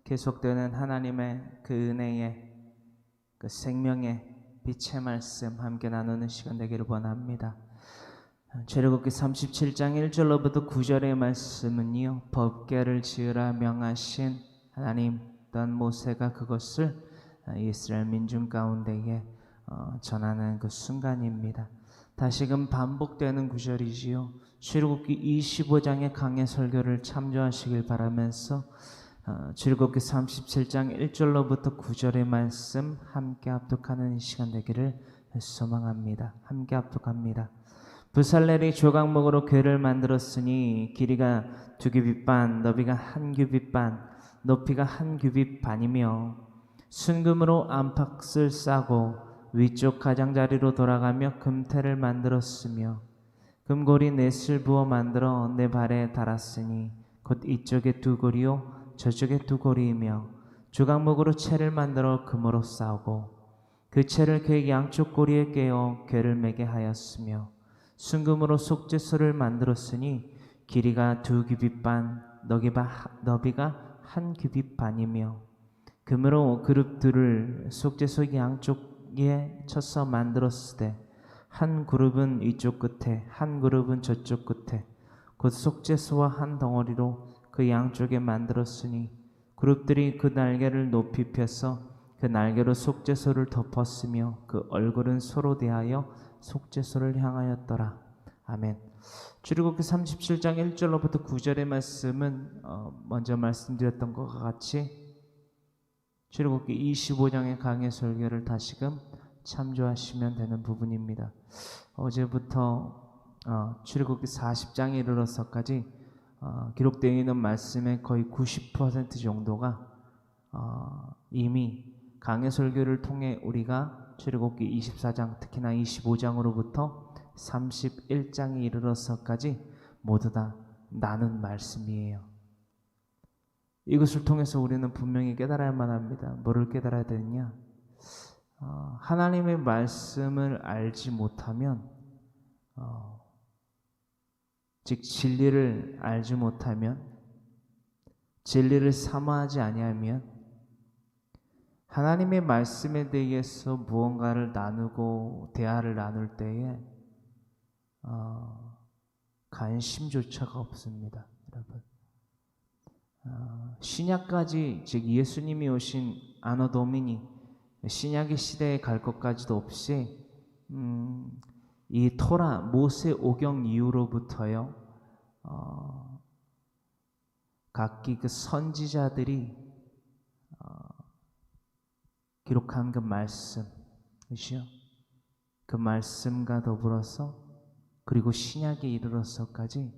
계속되는 하나님의 그 은혜의 그 생명의 빛의 말씀 함께 나누는 시간 되기를 원합니다. 출애굽기 37장 1절로부터 9절의 말씀은요, 법궤를 지으라 명하신 하나님 또한 모세가 그것을 이스라엘 민중 가운데에 전하는 그 순간입니다. 다시금 반복되는 구절이지요. 출애굽기 25장의 강해 설교를 참조하시길 바라면서 출애굽기 37장 1절로부터 9절의 말씀 함께 합독하는 시간 되기를 소망합니다. 함께 합독합니다. 부살렐이 조각목으로 궤를 만들었으니 길이가 2규빗 반, 너비가 1규빗 반, 높이가 1규빗 반이며 순금으로 안팎을 싸고 위쪽 가장자리로 돌아가며 금테를 만들었으며 금고리 넷을 부어 만들어 내 발에 달았으니 곧 이쪽에 2고리요 저쪽에 2고리이며 조각목으로 채를 만들어 금으로 싸우고 그 채를 궤 양쪽 고리에 깨어 궤를 매게 하였으며 순금으로 속죄소를 만들었으니 길이가 2규빗 반, 너비가 1규빗 반이며 금으로 그룹들을 속죄소 양쪽에 쳐서 만들었으되 한 그룹은 이쪽 끝에 한 그룹은 저쪽 끝에 곧 속죄소와 한 덩어리로 그 양쪽에 만들었으니 그룹들이 그 날개를 높이 펴서 그 날개로 속죄소를 덮었으며 그 얼굴은 서로 대하여 속죄소를 향하였더라. 아멘. 출애굽기 37장 1절로부터 9절의 말씀은 먼저 말씀드렸던 것과 같이 출애굽기 25장의 강해 설교를 다시금 참조하시면 되는 부분입니다. 어제부터 출애굽기 40장에 이르러서까지 기록되어 있는 말씀의 거의 90% 정도가 이미 강해 설교를 통해 우리가 출애굽기 24장 특히나 25장으로부터 31장에 이르러서까지 모두 다 나눈 말씀이에요. 이것을 통해서 우리는 분명히 깨달아야 합니다. 뭐를 깨달아야 되느냐? 하나님의 말씀을 알지 못하면 즉 진리를 알지 못하면 진리를 사모하지 아니하면 하나님의 말씀에 대해서 무언가를 나누고 대화를 나눌 때에 관심조차가 없습니다. 여러분, 신약까지 즉 예수님이 오신 아노 도미니 신약의 시대에 갈 것까지도 없이 이 토라 모세 오경 이후로부터요 각기 그 선지자들이 기록한 그 말씀이시요 그 말씀과 더불어서 그리고 신약에 이르러서까지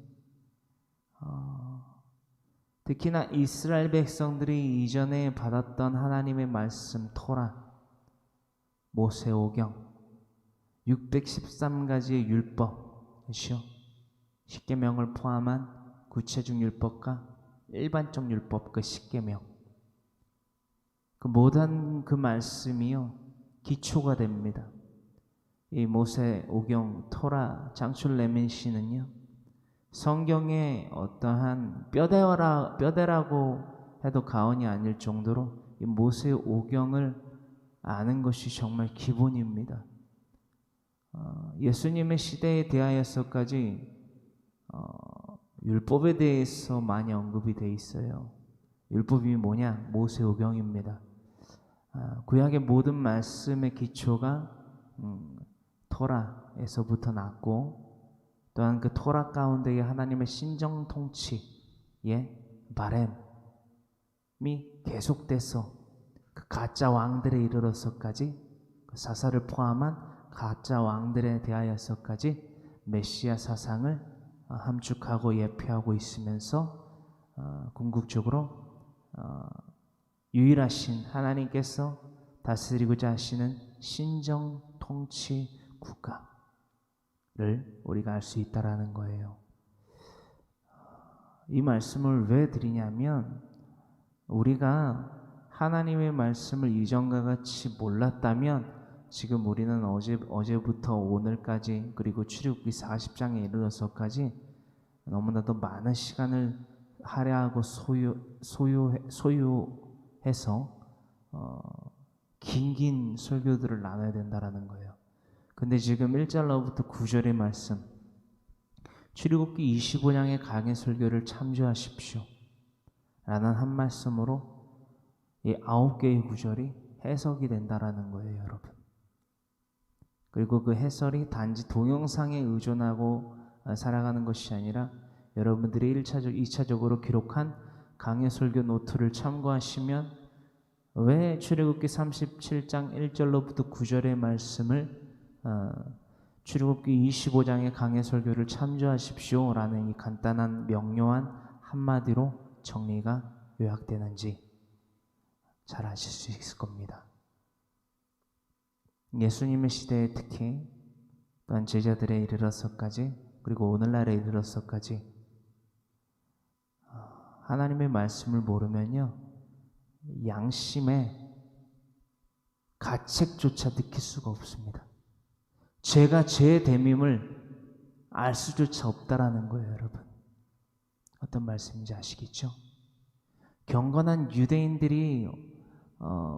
특히나 이스라엘 백성들이 이전에 받았던 하나님의 말씀 토라 모세오경 613가지의 율법이시요 십계명을 포함한 구체적 율법과 일반적 율법 그 십계명 그 모든 그 말씀이요 기초가 됩니다. 이 모세오경 토라 장출 레멘시는요 성경의 어떠한 뼈대라고 해도 과언이 아닐 정도로 이 모세오경을 아는 것이 정말 기본입니다. 예수님의 시대에 대하여서까지 율법에 대해서 많이 언급이 돼 있어요. 율법이 뭐냐? 모세오경입니다. 구약의 모든 말씀의 기초가 토라에서부터 났고 또한 그 토라 가운데에 하나님의 신정 통치의 바램이 계속돼서 그 가짜 왕들에 이르러서까지 그 사사를 포함한 가짜 왕들에 대하여서까지 메시아 사상을 함축하고 예표하고 있으면서 궁극적으로 유일하신 하나님께서 다스리고자 하시는 신정 통치 국가를 우리가 알 수 있다라는 거예요. 이 말씀을 왜 드리냐면 우리가 하나님의 말씀을 이전과 같이 몰랐다면 지금 우리는 어제부터 오늘까지 그리고 출애굽기 40장에 이르러서까지 너무나도 많은 시간을 할애하고 해서 긴 설교들을 나눠야 된다라는 거예요. 근데 지금 1절로부터 9절의 말씀, 출애굽기 25장의 강해 설교를 참조하십시오 라는 한 말씀으로 이 9개의 구절이 해석이 된다라는 거예요, 여러분. 그리고 그 해설이 단지 동영상에 의존하고 살아가는 것이 아니라 여러분들이 2차적으로 기록한 강해 설교 노트를 참고하시면 왜 출애굽기 37장 1절로부터 9절의 말씀을 출애굽기 25장의 강해 설교를 참조하십시오 라는 이 간단한 명료한 한마디로 정리가 요약되는지 잘 아실 수 있을 겁니다. 예수님의 시대에 특히 또한 제자들에 이르러서까지 그리고 오늘날에 이르러서까지 하나님의 말씀을 모르면요 양심의 가책조차 느낄 수가 없습니다. 죄가 죄의 됨임을 알 수조차 없다라는 거예요, 여러분. 어떤 말씀인지 아시겠죠? 경건한 유대인들이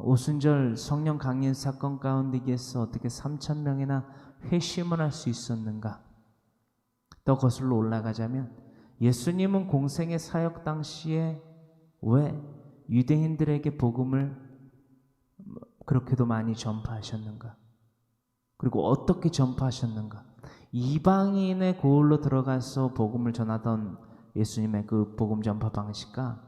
오순절 성령 강림 사건 가운데에서 어떻게 3,000명이나 회심을 할 수 있었는가? 더 거슬러 올라가자면 예수님은 공생의 사역 당시에 왜 유대인들에게 복음을 그렇게도 많이 전파하셨는가? 그리고 어떻게 전파하셨는가? 이방인의 고을로 들어가서 복음을 전하던 예수님의 그 복음 전파 방식과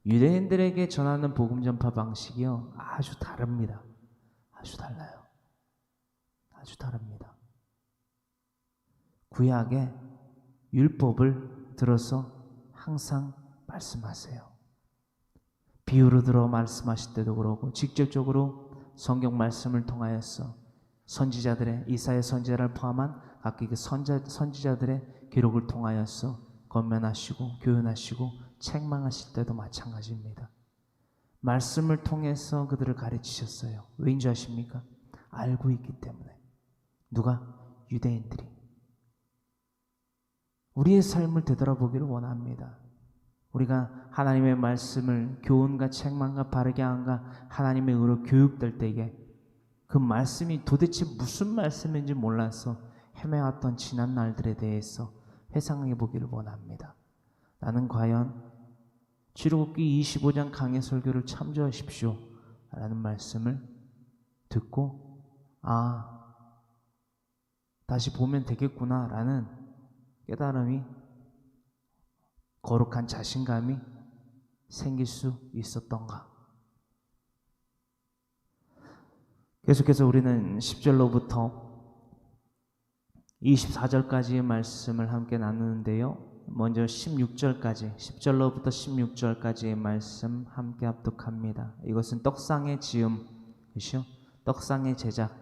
유대인들에게 전하는 복음 전파 방식이요 아주 다릅니다. 아주 달라요. 아주 다릅니다. 구약의 율법을 들어서 항상 말씀하세요. 비유로 들어 말씀하실 때도 그러고 직접적으로 성경 말씀을 통하여서 선지자들의 이사야 선지자를 포함한 각기 그 선지자들의 기록을 통하여서 권면하시고 교훈하시고 책망하실 때도 마찬가지입니다. 말씀을 통해서 그들을 가르치셨어요. 왜인지 아십니까? 알고 있기 때문에. 누가? 유대인들이. 우리의 삶을 되돌아보기를 원합니다. 우리가 하나님의 말씀을 교훈과 책망과 바르게 함과 하나님의 의로 교육될 때에 그 말씀이 도대체 무슨 말씀인지 몰라서 헤매왔던 지난 날들에 대해서 회상해 보기를 원합니다. 나는 과연 출애굽기 25장 강해 설교를 참조하십시오 라는 말씀을 듣고 다시 보면 되겠구나 라는 깨달음이 거룩한 자신감이 생길 수 있었던가? 계속해서 우리는 10절로부터 24절까지의 말씀을 함께 나누는데요. 먼저 16절까지, 10절로부터 16절까지의 말씀 함께 합독합니다. 이것은 떡상의 지음, 그렇죠? 떡상의 제작.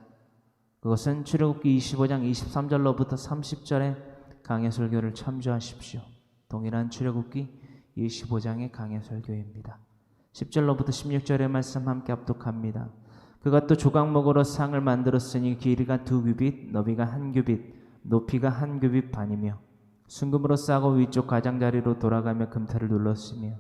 그것은 출애굽기 25장 23절로부터 30절의 강해 설교를 참조하십시오. 동일한 출애굽기 25장의 강해 설교입니다. 10절로부터 16절의 말씀 함께 합독합니다. 그가 또 조각목으로 상을 만들었으니 길이가 2규빗, 너비가 1규빗, 높이가 1규빗 반이며 순금으로 싸고 위쪽 가장자리로 돌아가며 금태를 눌렀으며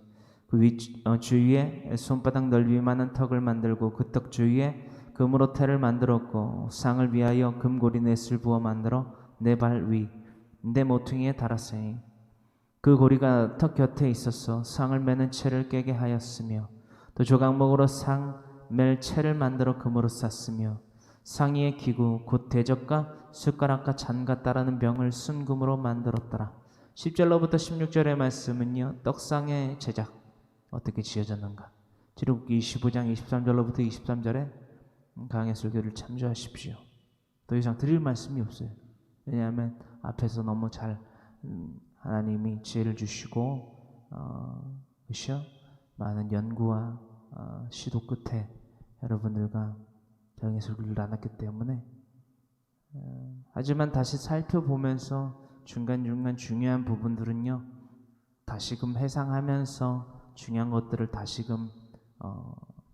그 주위에 손바닥 넓이만한 턱을 만들고 그 턱 주위에 금으로 태를 만들었고 상을 위하여 금고리 넷을 부어 만들어 내 발 위, 내 모퉁이에 달았으니 그 고리가 턱 곁에 있어서 상을 매는 채를 깨게 하였으며 또 조각목으로 상 멜 채를 만들어 금으로 쌌으며 상의의 기구 곧 대접과 숟가락과 잔과 따르는 병을 순금으로 만들었더라. 10절로부터 16절의 말씀은요 떡상의 제작 어떻게 지어졌는가? 출애굽기 25장 23절로부터 23절에 강해 설교를 참조하십시오. 더 이상 드릴 말씀이 없어요. 왜냐하면 앞에서 너무 잘 하나님이 지혜를 주시고 그렇죠? 많은 연구와 시도 끝에 여러분들과 강해 설교를 나눴기 때문에 하지만 다시 살펴보면서 중간중간 중요한 부분들은요 다시금 회상하면서 중요한 것들을 다시금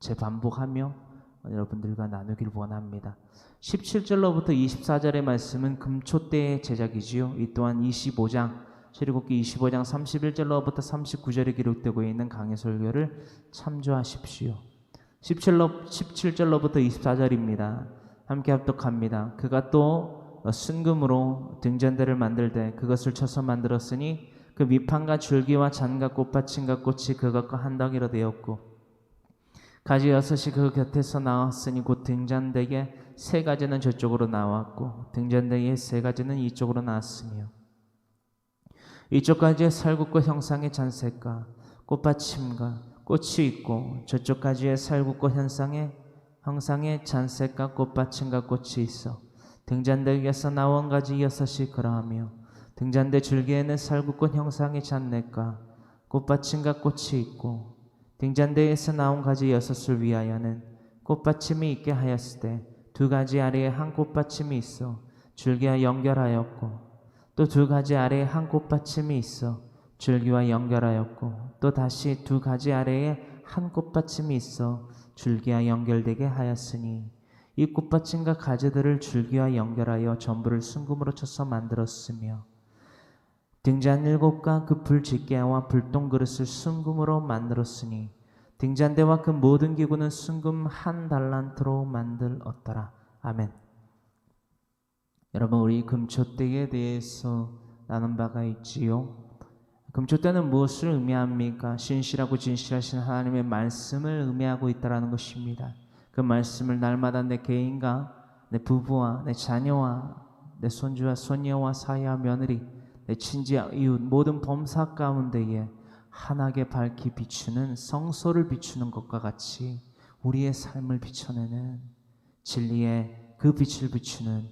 재반복하며 여러분들과 나누길 원합니다. 17절로부터 24절의 말씀은 금초대의 제작이지요. 이 또한 25장 출애굽기 25장 31절로부터 39절에 기록되고 있는 강해 설교를 참조하십시오. 17절로부터 24절입니다. 함께 합독합니다. 그가 또 순금으로 등잔대를 만들 때 그것을 쳐서 만들었으니 그 밑판과 줄기와 잔과 꽃받침과 꽃이 그것과 한 덩이로 되었고 가지 6이 그 곁에서 나왔으니 곧 등잔대에 3가지는 저쪽으로 나왔고 등잔대에 3가지는 이쪽으로 나왔으며 이쪽 가지에 살구꽃 형상의 잔색과 꽃받침과 꽃이 있고 저쪽 가지에 살구꽃 형상의 잔색과 꽃받침과 꽃이 있어 등잔대에서 나온 가지 6이 그러하며 등잔대 줄기에는 살구꽃 형상의 잔넷과 꽃받침과 꽃이 있고 등잔대에서 나온 가지 6을 위하여는 꽃받침이 있게 하였으되 2가지 아래에 한 꽃받침이 있어 줄기와 연결하였고 또 2가지 아래에 한 꽃받침이 있어 줄기와 연결하였고 또 다시 2가지 아래에 한 꽃받침이 있어 줄기와 연결되게 하였으니 이 꽃받침과 가지들을 줄기와 연결하여 전부를 순금으로 쳐서 만들었으며 등잔 7과 그 불집게와 불똥 그릇을 순금으로 만들었으니 등잔대와 그 모든 기구는 순금 1달란트로 만들었더라. 아멘. 여러분, 우리 금초대에 대해서 나눈 바가 있지요. 금초대는 무엇을 의미합니까? 신실하고 진실하신 하나님의 말씀을 의미하고 있다는 것입니다. 그 말씀을 날마다 내 개인과 내 부부와 내 자녀와 내 손주와 손녀와 사위와 며느리 내 친지와 이웃 모든 범사 가운데에 환하게 밝히 비추는 성소를 비추는 것과 같이 우리의 삶을 비춰내는 진리의 그 빛을 비추는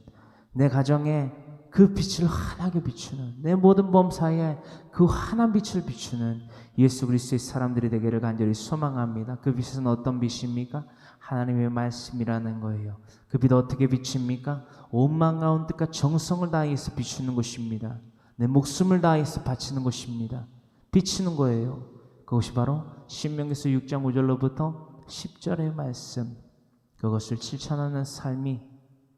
내 가정에 그 빛을 환하게 비추는 내 모든 범사에 그 환한 빛을 비추는 예수 그리스도의 사람들이 되기를 간절히 소망합니다. 그 빛은 어떤 빛입니까? 하나님의 말씀이라는 거예요. 그 빛 어떻게 비춥니까? 온 마음 뜻과 정성을 다해서 비추는 것입니다. 내 목숨을 다해서 바치는 것입니다. 비치는 거예요. 그것이 바로 신명기서 6장 5절로부터 10절의 말씀, 그것을 실천하는 삶이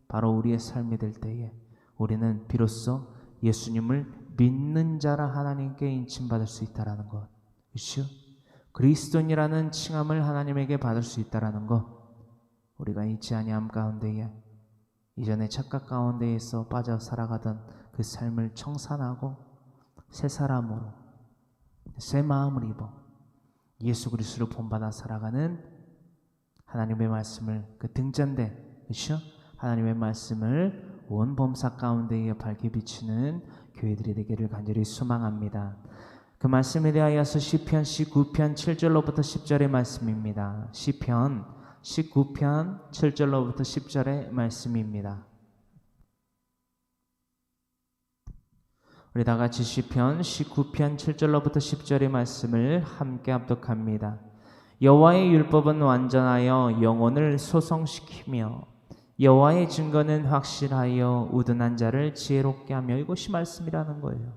바로 우리의 삶이 될 때에 우리는 비로소 예수님을 믿는 자라 하나님께 인침받을 수 있다는 것, 그렇죠? 그리스도인이라는 칭함을 하나님에게 받을 수 있다는 것, 우리가 잊지 아니함 가운데에 이전의 착각 가운데에서 빠져 살아가던 그 삶을 청산하고 새 사람으로 새 마음을 입어 예수 그리스도를 본받아 살아가는 하나님의 말씀을 그 등잔대, 그렇죠? 하나님의 말씀을 온 범사 가운데에 밝게 비추는 교회들이 되기를 간절히 소망합니다. 그 말씀에 대하여서 시편 19편 7절로부터 10절의 말씀입니다. 시편 19편 7절로부터 10절의 말씀입니다. 우리 다 같이 시편 19편 7절로부터 10절의 말씀을 함께 합독합니다. 여호와의 율법은 완전하여 영혼을 소성시키며 여호와의 증거는 확실하여 우둔한 자를 지혜롭게 하며, 이것이 말씀이라는 거예요.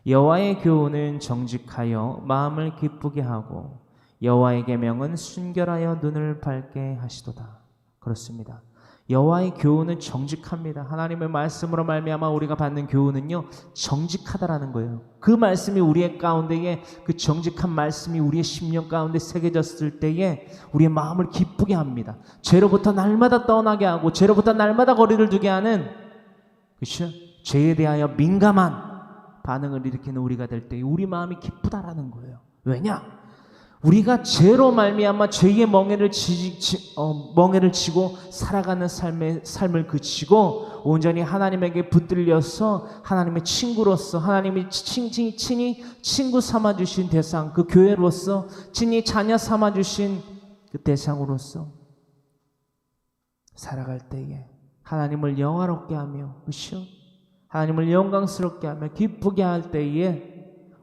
여호와의 교훈은 정직하여 마음을 기쁘게 하고 여호와의 계명은 순결하여 눈을 밝게 하시도다. 그렇습니다. 여호와의 교훈은 정직합니다. 하나님의 말씀으로 말미암아 우리가 받는 교훈은요, 정직하다라는 거예요. 그 말씀이 우리의 가운데에, 그 정직한 말씀이 우리의 심령 가운데 새겨졌을 때에 우리의 마음을 기쁘게 합니다. 죄로부터 날마다 떠나게 하고 죄로부터 날마다 거리를 두게 하는, 그렇죠? 죄에 대하여 민감한 반응을 일으키는 우리가 될 때 우리 마음이 기쁘다라는 거예요. 왜냐? 우리가 죄로 말미암아 죄의 멍에를 지고 살아가는 삶을 그치고 온전히 하나님에게 붙들려서 하나님의 친구로서, 하나님이 친히 친구 삼아주신 대상, 그 교회로서 친히 자녀 삼아주신 그 대상으로서 살아갈 때에 하나님을 영화롭게 하며, 그렇죠? 하나님을 영광스럽게 하며 기쁘게 할 때에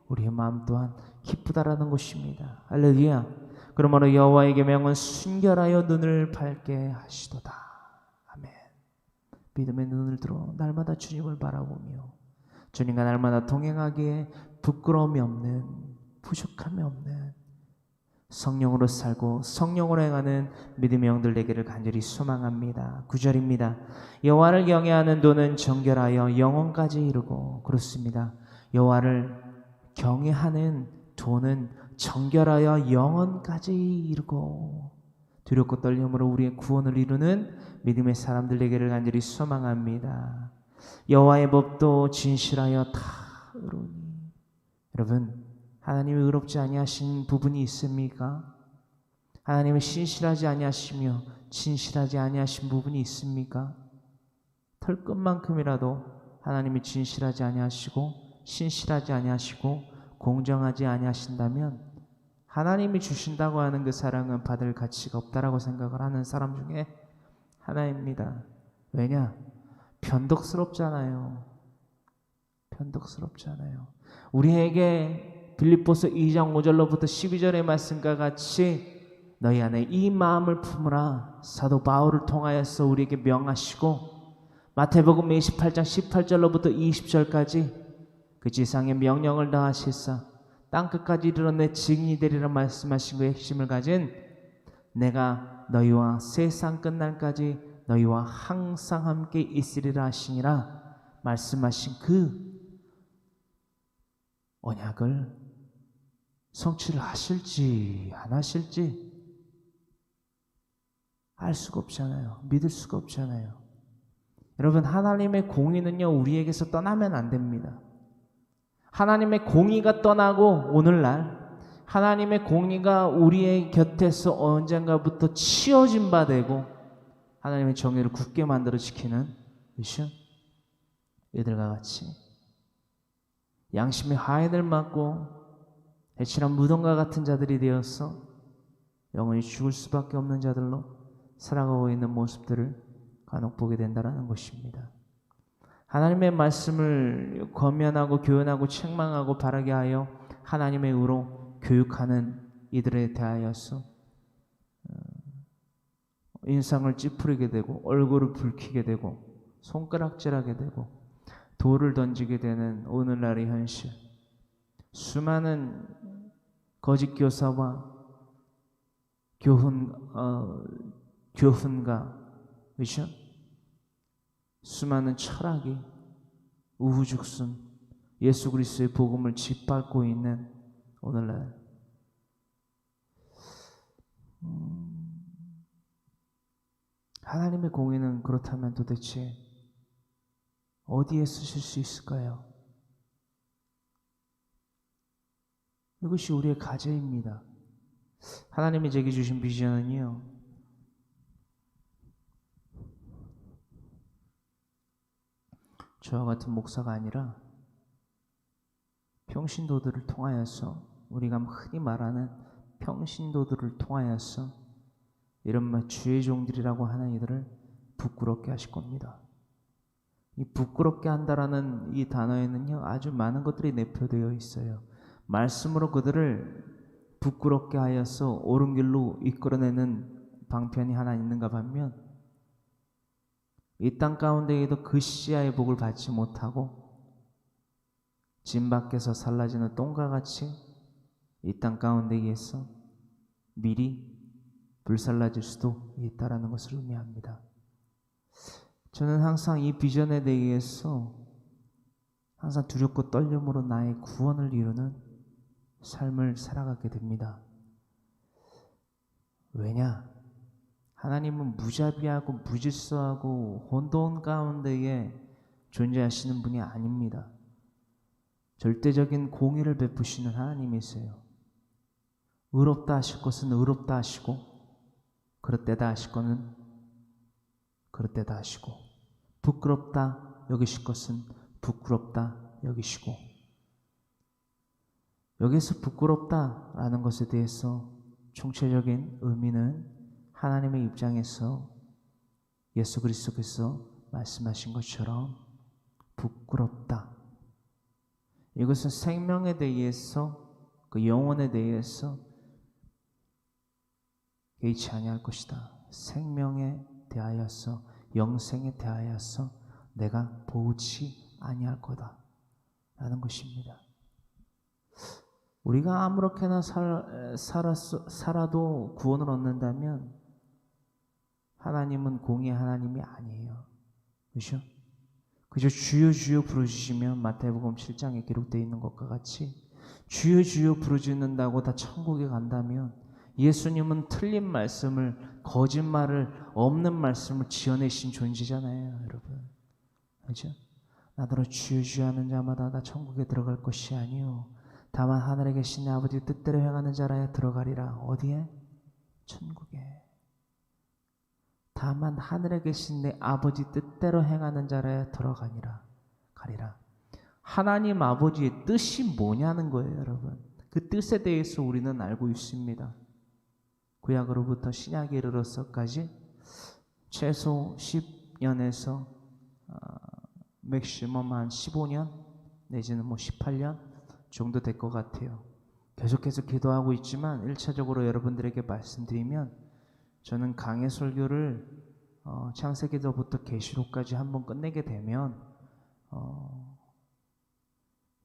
우리의 마음 또한 기쁘다라는 것입니다. 할렐루야. 그러므로 여호와의 계명은 순결하여 눈을 밝게 하시도다. 아멘. 믿음의 눈을 들어 날마다 주님을 바라보며 주님과 날마다 동행하기에 부끄러움이 없는, 부족함이 없는 성령으로 살고 성령으로 행하는 믿음의 영들 되기를 간절히 소망합니다. 9절입니다. 여호와를 경외하는 도는 정결하여 영혼까지 이르고, 그렇습니다. 여호와를 경외하는 도는 정결하여 영원까지 이르고 두렵고 떨림으로 우리의 구원을 이루는 믿음의 사람들 되기를 간절히 소망합니다. 여호와의 법도 진실하여 다 의로우니. 여러분, 하나님이 의롭지 아니하신 부분이 있습니까? 하나님이 신실하지 아니하시며 진실하지 아니하신 부분이 있습니까? 털끝만큼이라도 하나님이 진실하지 아니하시고 신실하지 아니하시고 공정하지 아니하신다면 하나님이 주신다고 하는 그 사랑은 받을 가치가 없다라고 생각을 하는 사람 중에 하나입니다. 왜냐? 변덕스럽잖아요. 변덕스럽잖아요. 우리에게 빌립보서 2장 5절로부터 12절의 말씀과 같이 너희 안에 이 마음을 품으라 사도 바울을 통하여서 우리에게 명하시고, 마태복음 28장 18절로부터 20절까지 그 지상의 명령을 다하시사 땅끝까지 이르러 내 증인이 되리라 말씀하신 그의 핵심을 가진 내가 너희와 세상 끝날까지 너희와 항상 함께 있으리라 하시니라 말씀하신 그 언약을 성취를 하실지 안 하실지 알 수가 없잖아요. 믿을 수가 없잖아요. 여러분, 하나님의 공의는요, 우리에게서 떠나면 안 됩니다. 하나님의 공의가 떠나고 오늘날 하나님의 공의가 우리의 곁에서 언젠가부터 치워진 바 되고 하나님의 정의를 굳게 만들어 지키는 그렇죠? 이들과 같이 양심의 하인을 맞고 해칠한 무덤과 같은 자들이 되어서 영원히 죽을 수밖에 없는 자들로 살아가고 있는 모습들을 간혹 보게 된다는 것입니다. 하나님의 말씀을 권면하고 교훈하고 책망하고 바르게 하여 하나님의 의로 교육하는 이들에 대하여서 인상을 찌푸리게 되고 얼굴을 붉히게 되고 손가락질하게 되고 돌을 던지게 되는 오늘날의 현실, 수많은 거짓 교사와 교훈가, 그렇죠? 수많은 철학이 우후죽순 예수 그리스도의 복음을 짓밟고 있는 오늘날 하나님의 공의는 그렇다면 도대체 어디에 쓰실 수 있을까요? 이것이 우리의 과제입니다. 하나님이 제게 주신 비전은요, 저와 같은 목사가 아니라 평신도들을 통하여서, 우리가 흔히 말하는 평신도들을 통하여서 이른바 주의 종들이라고 하는 이들을 부끄럽게 하실 겁니다. 이 부끄럽게 한다라는 이 단어에는요, 아주 많은 것들이 내포되어 있어요. 말씀으로 그들을 부끄럽게 하여서 옳은 길로 이끌어내는 방편이 하나 있는가 반면, 이 땅 가운데에도 그 시야의 복을 받지 못하고 진 밖에서 살라지는 똥과 같이 이 땅 가운데에서 미리 불살라질 수도 있다라는 것을 의미합니다. 저는 항상 이 비전에 대해서 항상 두렵고 떨림으로 나의 구원을 이루는 삶을 살아가게 됩니다. 왜냐? 하나님은 무자비하고 무질서하고 혼돈 가운데에 존재하시는 분이 아닙니다. 절대적인 공의를 베푸시는 하나님이세요. 의롭다 하실 것은 의롭다 하시고, 그릇되다 하실 것은 그릇되다 하시고, 부끄럽다 여기실 것은 부끄럽다 여기시고, 여기서 부끄럽다라는 것에 대해서 총체적인 의미는 하나님의 입장에서 예수 그리스도께서 말씀하신 것처럼 부끄럽다, 이것은 생명에 대해서, 그 영혼에 대해서 개의치 아니할 것이다. 생명에 대하여서, 영생에 대하여서 내가 보지 아니할 거다 라는 것입니다. 우리가 아무렇게나 살아도 구원을 얻는다면 하나님은 공의의 하나님이 아니에요. 그렇죠? 그저 주여 주여 부르짖으면 마태복음 7장에 기록되어 있는 것과 같이 주여 주여 부르짖는다고 다 천국에 간다면 예수님은 틀린 말씀을, 거짓말을, 없는 말씀을 지어내신 존재잖아요, 여러분. 그렇죠? 나더러 주여 주여 하는 자마다 다 천국에 들어갈 것이 아니요 다만 하늘에 계신 내 아버지 뜻대로 행하는 자라야 들어가리라. 어디에? 천국에. 다만 하늘에 계신 내 아버지 뜻대로 행하는 자라야 들어가니라. 가리라. 하나님 아버지의 뜻이 뭐냐는 거예요, 여러분. 그 뜻에 대해서 우리는 알고 있습니다. 구약으로부터 신약에 이르러서까지 최소 10년에서 맥시멈 한 15년 내지는 18년 정도 될 것 같아요. 계속해서 기도하고 있지만 1차적으로 여러분들에게 말씀드리면 저는 강해 설교를 창세기도부터 계시록까지 한번 끝내게 되면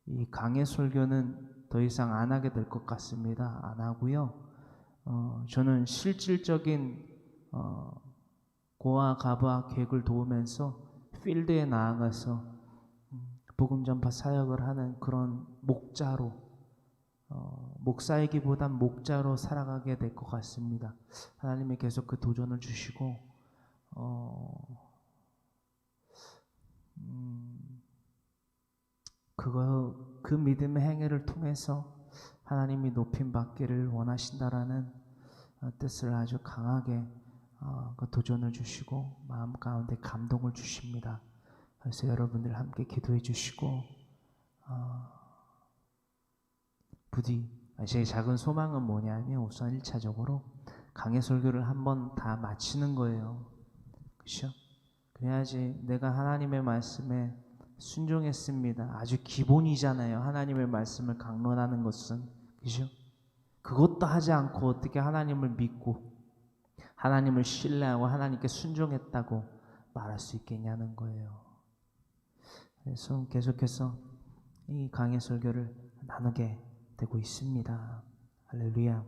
이 강해 설교는 더 이상 안 하게 될 것 같습니다. 안 하고요. 저는 실질적인 고아 가부아 계획을 도우면서 필드에 나아가서 복음 전파 사역을 하는 그런 목자로 목사이기보단 목자로 살아가게 될 것 같습니다. 하나님이 계속 그 도전을 주시고 그 믿음의 행위를 통해서 하나님이 높임 받기를 원하신다라는 뜻을 아주 강하게 그 도전을 주시고 마음 가운데 감동을 주십니다. 그래서 여러분들 함께 기도해 주시고 부디 제 작은 소망은 뭐냐면 우선 1차적으로 강해 설교를 한번 다 마치는 거예요. 그렇죠? 그래야지 내가 하나님의 말씀에 순종했습니다. 아주 기본이잖아요. 하나님의 말씀을 강론하는 것은. 그죠? 그것도 하지 않고 어떻게 하나님을 믿고 하나님을 신뢰하고 하나님께 순종했다고 말할 수 있겠냐는 거예요. 그래서 계속해서 이 강해 설교를 나누게 되고 있습니다. 할렐루야.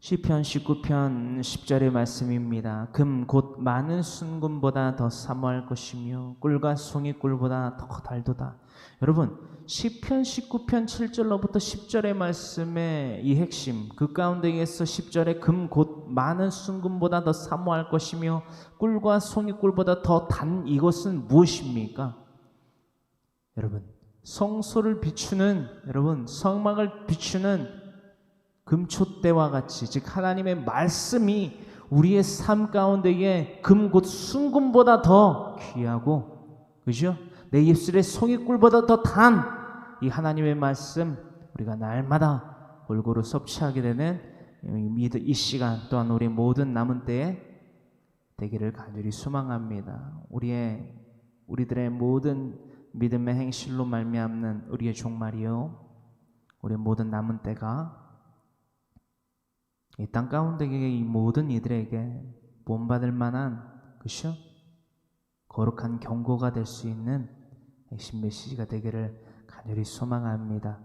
시편 19편 10절의 말씀입니다. 금 곧 많은 순금보다 더 사모할 것이며 꿀과 송이 꿀보다 더 달도다. 여러분 시편 19편 7절로부터 10절의 말씀의 이 핵심, 그 가운데에서 10절에 금 곧 많은 순금보다 더 사모할 것이며 꿀과 송이 꿀보다 더 단, 이것은 무엇입니까? 여러분 성소를 비추는, 여러분 성막을 비추는 금촛대와 같이, 즉 하나님의 말씀이 우리의 삶 가운데에 금 곧 순금보다 더 귀하고, 그죠? 내 입술의 송이꿀보다 더 단 이 하나님의 말씀 우리가 날마다 골고루 섭취하게 되는 이 시간 또한 우리 모든 남은 때에 되기를 간절히 소망합니다. 우리들의 모든 믿음의 행실로 말미암는 우리의 종말이요, 우리 모든 남은 때가 이 땅 가운데의 이 모든 이들에게 본받을 만한, 그렇죠? 거룩한 경고가 될 수 있는 핵심 메시지가 되기를 간절히 소망합니다.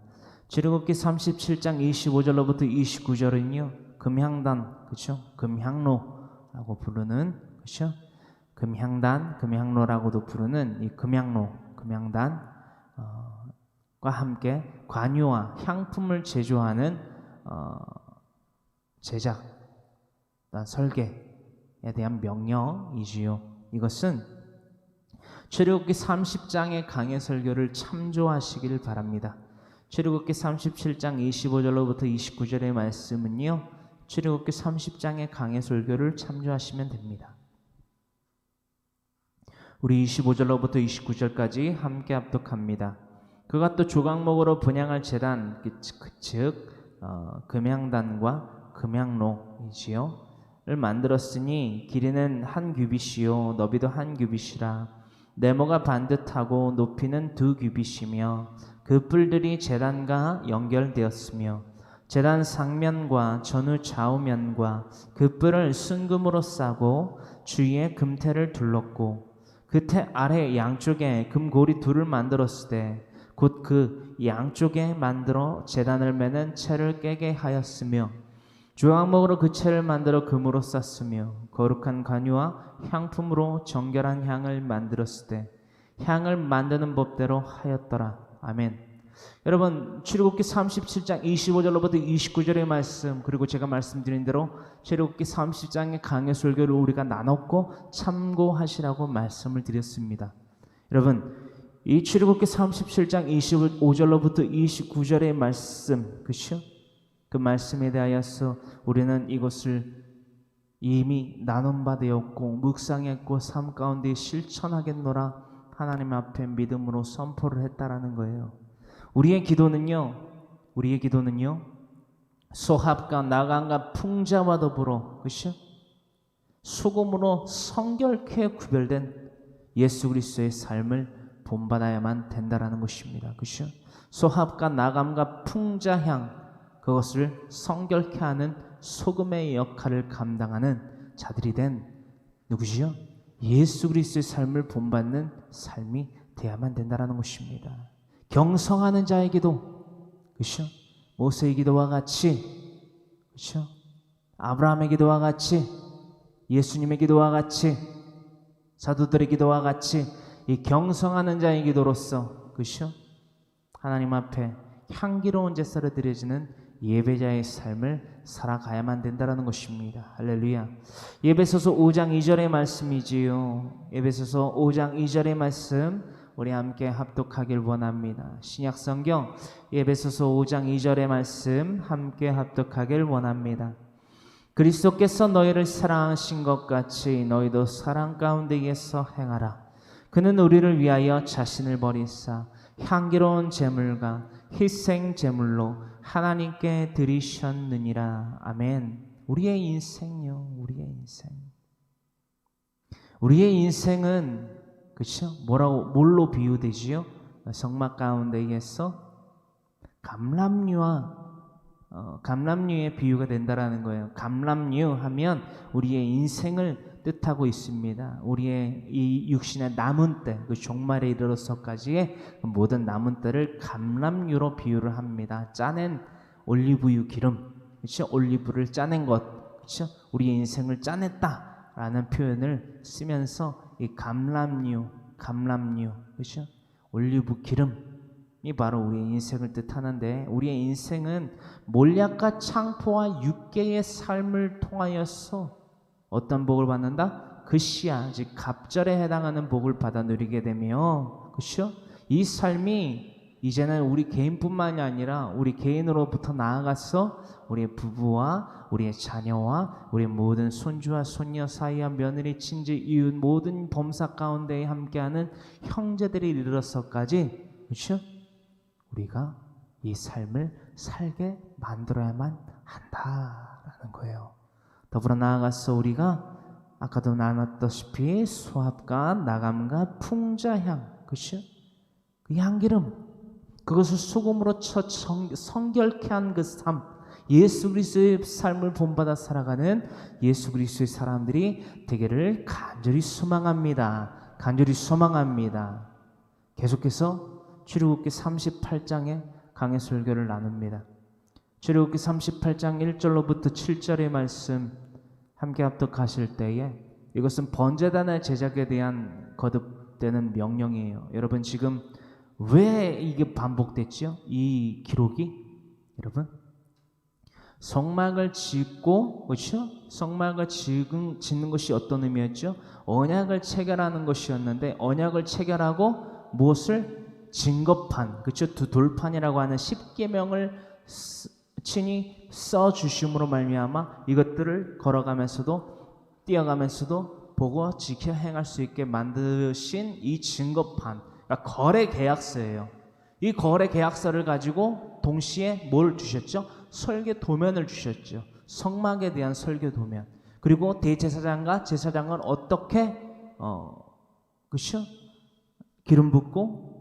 출애굽기 37장 25절로부터 29절은요 금향단, 그렇죠? 금향로라고 부르는, 그렇죠? 금향단, 금향로라고도 부르는 이 금향단과 함께 관유와 향품을 제조하는 제작, 설계에 대한 명령이지요. 이것은 출애굽기 30장의 강해 설교를 참조하시길 바랍니다. 출애굽기 37장 25절로부터 29절의 말씀은요 출애굽기 30장의 강해 설교를 참조하시면 됩니다. 우리 25절로부터 29절까지 함께 합독합니다. 그가 또 조각목으로 분향할 제단, 즉 금향단과 금향로이지요 를 만들었으니 길이는 한 규빗이요 너비도 한 규빗이라. 네모가 반듯하고 높이는 2규빗이며 그 뿔들이 제단과 연결되었으며 제단 상면과 전후 좌우면과 그 뿔을 순금으로 싸고 주위에 금테를 둘렀고 그 테 아래 양쪽에 금고리 둘을 만들었을 때 곧 그 양쪽에 만들어 제단을 매는 채를 깨게 하였으며 조각목으로 그 채를 만들어 금으로 쌌으며 거룩한 관유와 향품으로 정결한 향을 만들었을 때 향을 만드는 법대로 하였더라. 아멘. 여러분, 출애굽기 37장 25절로부터 29절의 말씀, 그리고 제가 말씀드린 대로 출애굽기 30장의 강해 설교를 우리가 나눴고 참고하시라고 말씀을 드렸습니다. 여러분, 이 출애굽기 37장 25절로부터 29절의 말씀, 그렇죠? 그 말씀에 대하여서 우리는 이것을 이미 나눈 바 되었고 묵상했고 삶 가운데 실천하겠노라 하나님 앞에 믿음으로 선포를 했다라는 거예요. 우리의 기도는요 소합과 나감과 풍자와 더불어, 그렇죠? 소금으로 성결케 구별된 예수 그리스도의 삶을 본받아야만 된다라는 것입니다. 그렇죠? 소합과 나감과 풍자향, 그것을 성결케 하는 소금의 역할을 감당하는 자들이 된 누구시요? 예수 그리스도의 삶을 본받는 삶이 돼야만 된다라는 것입니다. 경성하는 자의 기도, 그렇죠? 모세의 기도와 같이, 그렇죠? 아브라함의 기도와 같이, 예수님의 기도와 같이, 사도들의 기도와 같이 이 경성하는 자의 기도로서, 그렇죠? 하나님 앞에 향기로운 제사를 드려지는 예배자의 삶을 살아가야만 된다는 것입니다. 할렐루야. 에베소서 5장 2절의 말씀이지요. 에베소서 5장 2절의 말씀 우리 함께 합독하길 원합니다. 신약성경 에베소서 5장 2절의 말씀 함께 합독하길 원합니다. 그리스도께서 너희를 사랑하신 것 같이 너희도 사랑 가운데에서 행하라. 그는 우리를 위하여 자신을 버리사 향기로운 제물과 희생 제물로 하나님께 드리셨느니라. 아멘. 우리의 인생요, 우리의 인생은, 그렇죠? 뭘로 비유되지요? 성막 가운데에서 감람류의 비유가 된다라는 거예요. 감람류 하면 우리의 인생을 뜻하고 있습니다. 우리의 이 육신의 남은 때, 그 종말에 이르러서까지의 모든 남은 때를 감람류로 비유를 합니다. 짜낸 올리브유 기름, 그렇죠? 올리브를 짜낸 것, 그렇죠? 우리의 인생을 짜냈다라는 표현을 쓰면서 이 감람류, 그렇죠? 올리브 기름이 바로 우리의 인생을 뜻하는데, 우리의 인생은 몰약과 창포와 육계의 삶을 통하여서 어떤 복을 받는다? 그 씨야, 즉 갑절에 해당하는 복을 받아 누리게 되며, 그렇죠? 이 삶이 이제는 우리 개인뿐만이 아니라 우리 개인으로부터 나아가서 우리의 부부와 우리의 자녀와 우리의 모든 손주와 손녀 사이와 며느리, 친지, 이웃 모든 범사 가운데에 함께하는 형제들이 이르러서까지, 그렇죠? 우리가 이 삶을 살게 만들어야만 한다라는 거예요. 더불어 나아가서 우리가 아까도 나눴다시피 소합과 나감과 풍자향, 그렇죠? 그 향기름, 그것을 소금으로 쳐 성결케 한 그 삶, 예수 그리스도의 삶을 본받아 살아가는 예수 그리스도의 사람들이 되기를 간절히 소망합니다. 계속해서 출애굽기 38장의 강해 설교를 나눕니다. 출애굽기 38장 1절로부터 7절의 말씀 함께 합독하실 때에 이것은 번제단의 제작에 대한 거듭되는 명령이에요. 여러분, 지금 왜 이게 반복됐죠? 이 기록이? 여러분, 성막을 짓고, 그렇죠? 성막을 짓는 것이 어떤 의미였죠? 언약을 체결하는 것이었는데, 언약을 체결하고 무엇을? 증거판, 그렇죠? 두 돌판이라고 하는 십계명을 친히 써주심으로 말미암아 이것들을 걸어가면서도 뛰어가면서도 보고 지켜 행할 수 있게 만드신 이 증거판, 그러니까 거래 계약서예요. 이 거래 계약서를 가지고 동시에 뭘 주셨죠? 설계 도면을 주셨죠. 성막에 대한 설계 도면. 그리고 대제사장과 제사장은 어떻게 그렇죠? 기름 붓고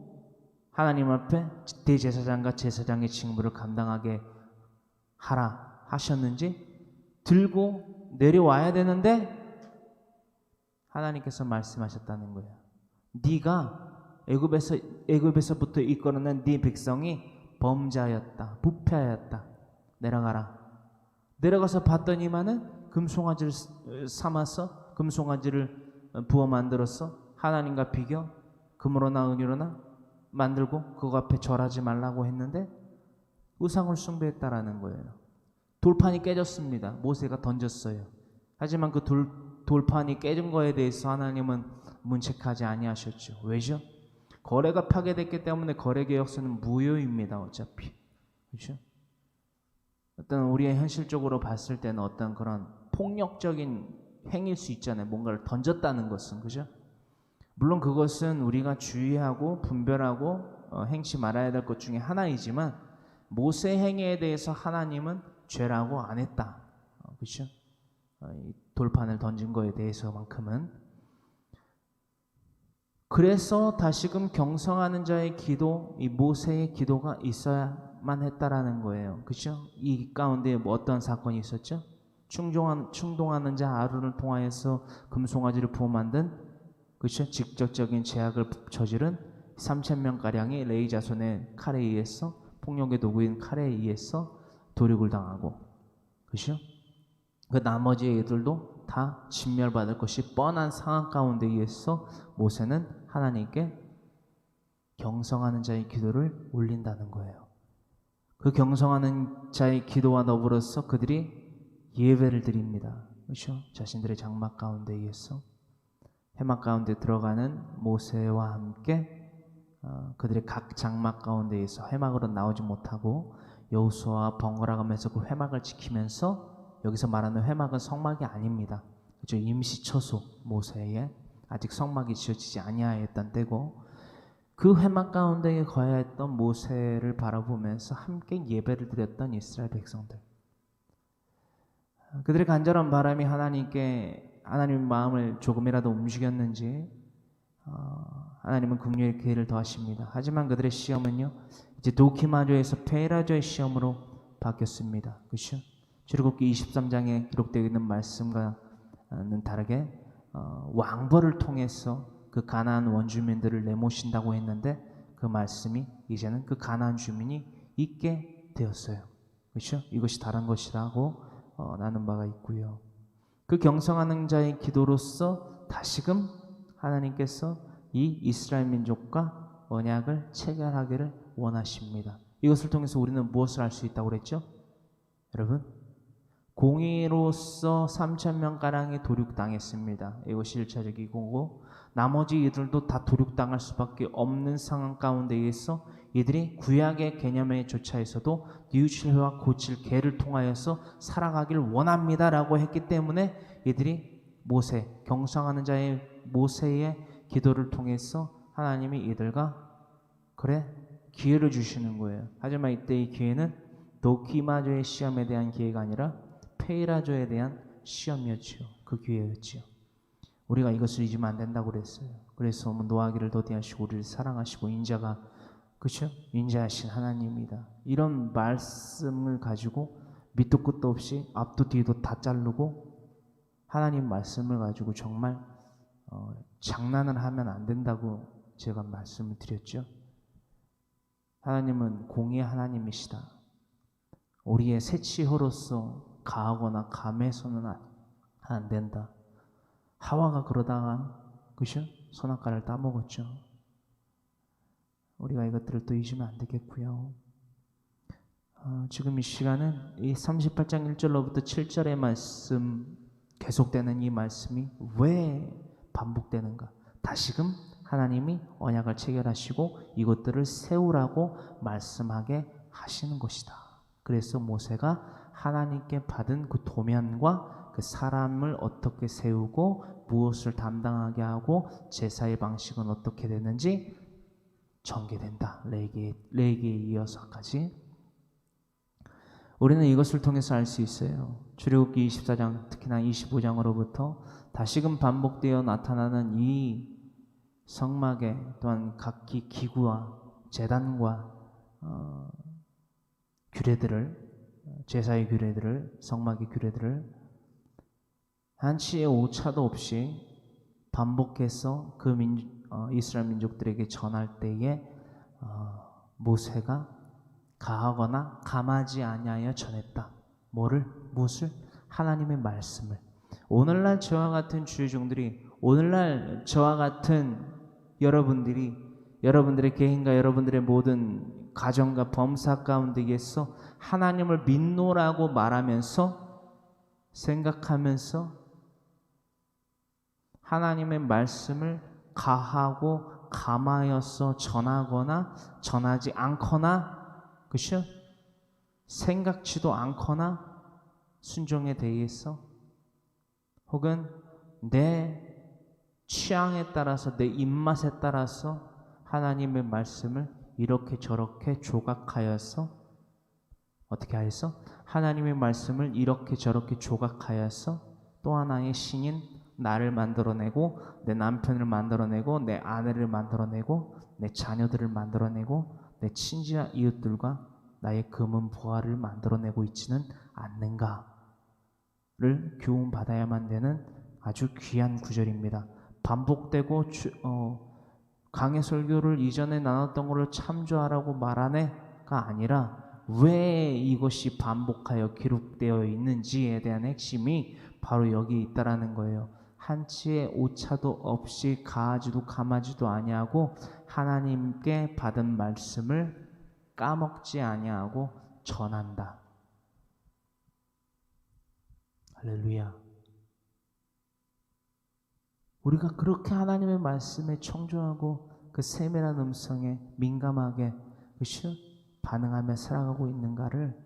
하나님 앞에 대제사장과 제사장의 직무를 감당하게 하라 하셨는지 들고 내려와야 되는데 하나님께서 말씀하셨다는 거예요. 네가 애굽에서부터 이끌어낸 네 백성이 범죄하였다, 부패하였다. 내려가라. 내려가서 봤더니만은 금송아지를 삼아서 금송아지를 부어 만들어서 하나님과 비교, 금으로나 은유로나 만들고 그거 앞에 절하지 말라고 했는데 우상을 숭배했다라는 거예요. 돌판이 깨졌습니다. 모세가 던졌어요. 하지만 그 돌판이 깨진 거에 대해서 하나님은 문책하지 아니하셨죠. 왜죠? 거래가 파괴됐기 때문에 거래계약서는 무효입니다. 어차피. 그렇죠? 어떤 우리의 현실적으로 봤을 때는 어떤 그런 폭력적인 행위일 수 있잖아요. 뭔가를 던졌다는 것은. 그죠? 물론 그것은 우리가 주의하고 분별하고 행치 말아야 될 것 중에 하나이지만 모세 행위에 대해서 하나님은 죄라고 안 했다. 그렇죠? 이 돌판을 던진 거에 대해서만큼은. 그래서 다시금 경성하는 자의 기도, 이 모세의 기도가 있어야만 했다라는 거예요. 그렇죠? 이 가운데 뭐 어떤 사건이 있었죠? 충동하는 자 아론을 통하여서 금송아지를 부어 만든, 그렇죠? 직접적인 제약을 저지른 3,000명가량이 레위 자손의 칼에 의해서, 폭력의 도구인 칼에 의해서 도륙을 당하고, 그렇죠? 그 나머지 애들도 다 진멸받을 것이 뻔한 상황 가운데 의해서 모세는 하나님께 경성하는 자의 기도를 올린다는 거예요. 그 경성하는 자의 기도와 더불어서 그들이 예배를 드립니다. 그렇죠? 자신들의 장막 가운데 의해서 회막 가운데 들어가는 모세와 함께 그들의 각 장막 가운데에서 회막으로 나오지 못하고 여호수아와 번갈아 가면서 그 회막을 지키면서, 여기서 말하는 회막은 성막이 아닙니다. 그렇죠? 임시 처소, 모세의 아직 성막이 지어지지 아니하였던 때고, 그 회막 가운데에 거하였던 모세를 바라보면서 함께 예배를 드렸던 이스라엘 백성들. 그들의 간절한 바람이 하나님의 마음을 조금이라도 움직였는지 하나님은 긍휼의 기회를 더하십니다. 하지만 그들의 시험은요, 이제 도키마조에서 페라조의 시험으로 바뀌었습니다. 그렇죠? 출애굽기 23장에 기록되어 있는 말씀과는 다르게 왕벌을 통해서 그 가나안 원주민들을 내모신다고 했는데, 그 말씀이 이제는 그 가나안 주민이 있게 되었어요. 그렇죠? 이것이 다른 것이라고 나눈 바가 있고요. 그 경성하는 자의 기도로서 다시금 하나님께서 이 이스라엘 민족과 언약을 체결하기를 원하십니다. 이것을 통해서 우리는 무엇을 할 수 있다고 그랬죠? 여러분, 공의로서 3,000명가량이 도륙당했습니다. 이것이 1차적이고, 나머지 이들도 다 도륙당할 수밖에 없는 상황 가운데에서 이들이 구약의 개념에 조차에서도 뉘우칠회와 고칠 개를 통하여서 살아가길 원합니다 라고 했기 때문에 이들이 경성하는 자의 모세의 기도를 통해서 하나님이 이들과 기회를 주시는 거예요. 하지만 이때 이 기회는 도키마조의 시험에 대한 기회가 아니라 페이라조에 대한 시험이었죠. 그 기회였죠. 우리가 이것을 잊으면 안 된다고 그랬어요. 그래서 노하기를 더디하시고 우리를 사랑하시고 인자가, 그렇죠? 인자하신 하나님이다. 이런 말씀을 가지고 밑도 끝도 없이 앞도 뒤도 다 자르고 하나님 말씀을 가지고 정말 장난을 하면 안 된다고 제가 말씀을 드렸죠. 하나님은 공의의 하나님이시다. 우리의 새치효로서 가하거나 감해서는 안 된다. 하와가 그러다가, 그죠? 선악과를 따먹었죠. 우리가 이것들을 또 잊으면 안 되겠고요. 지금 이 시간은 이 38장 1절로부터 7절의 말씀, 계속되는 이 말씀이 왜 반복되는가? 다시금 하나님이 언약을 체결하시고 이것들을 세우라고 말씀하게 하시는 것이다. 그래서 모세가 하나님께 받은 그 도면과 그 사람을 어떻게 세우고 무엇을 담당하게 하고 제사의 방식은 어떻게 되는지 전개된다. 레위기에 이어서까지 우리는 이것을 통해서 알 수 있어요. 출애굽기 24장 특히나 25장으로부터 다시금 반복되어 나타나는 이 성막에 또한 각기 기구와 제단과 규례들을, 제사의 규례들을, 성막의 규례들을 한치의 오차도 없이 반복해서 그 이스라엘 민족들에게 전할 때에 모세가 가하거나 감하지 아니하여 전했다. 무엇을? 하나님의 말씀을. 오늘날 저와 같은 주의 종들이, 오늘날 저와 같은 여러분들의 개인과 여러분들의 모든 가정과 범사 가운데에서 하나님을 믿노라고 말하면서 생각하면서 하나님의 말씀을 가하고 감하여서 전하거나 전하지 않거나, 그렇죠? 생각지도 않거나 순종에 대해서, 혹은 내 취향에 따라서 내 입맛에 따라서 하나님의 말씀을 이렇게 저렇게 조각하여서, 어떻게 하여서? 하나님의 말씀을 이렇게 저렇게 조각하여서 또 하나의 신인 나를 만들어내고, 내 남편을 만들어내고, 내 아내를 만들어내고, 내 자녀들을 만들어내고, 내 친지와 이웃들과 나의 금은 보화를 만들어내고 있지는 않는가를 교훈받아야만 되는 아주 귀한 구절입니다. 반복되고 강해 설교를 이전에 나눴던 것을 참조하라고 말하네가 아니라 왜 이것이 반복하여 기록되어 있는지에 대한 핵심이 바로 여기 있다라는 거예요. 한치의 오차도 없이 가하지도 감하지도 아니하고 하나님께 받은 말씀을 까먹지 아니하고 전한다. 할렐루야. 우리가 그렇게 하나님의 말씀에 청조하고 그 세밀한 음성에 민감하게 반응하며 살아가고 있는가를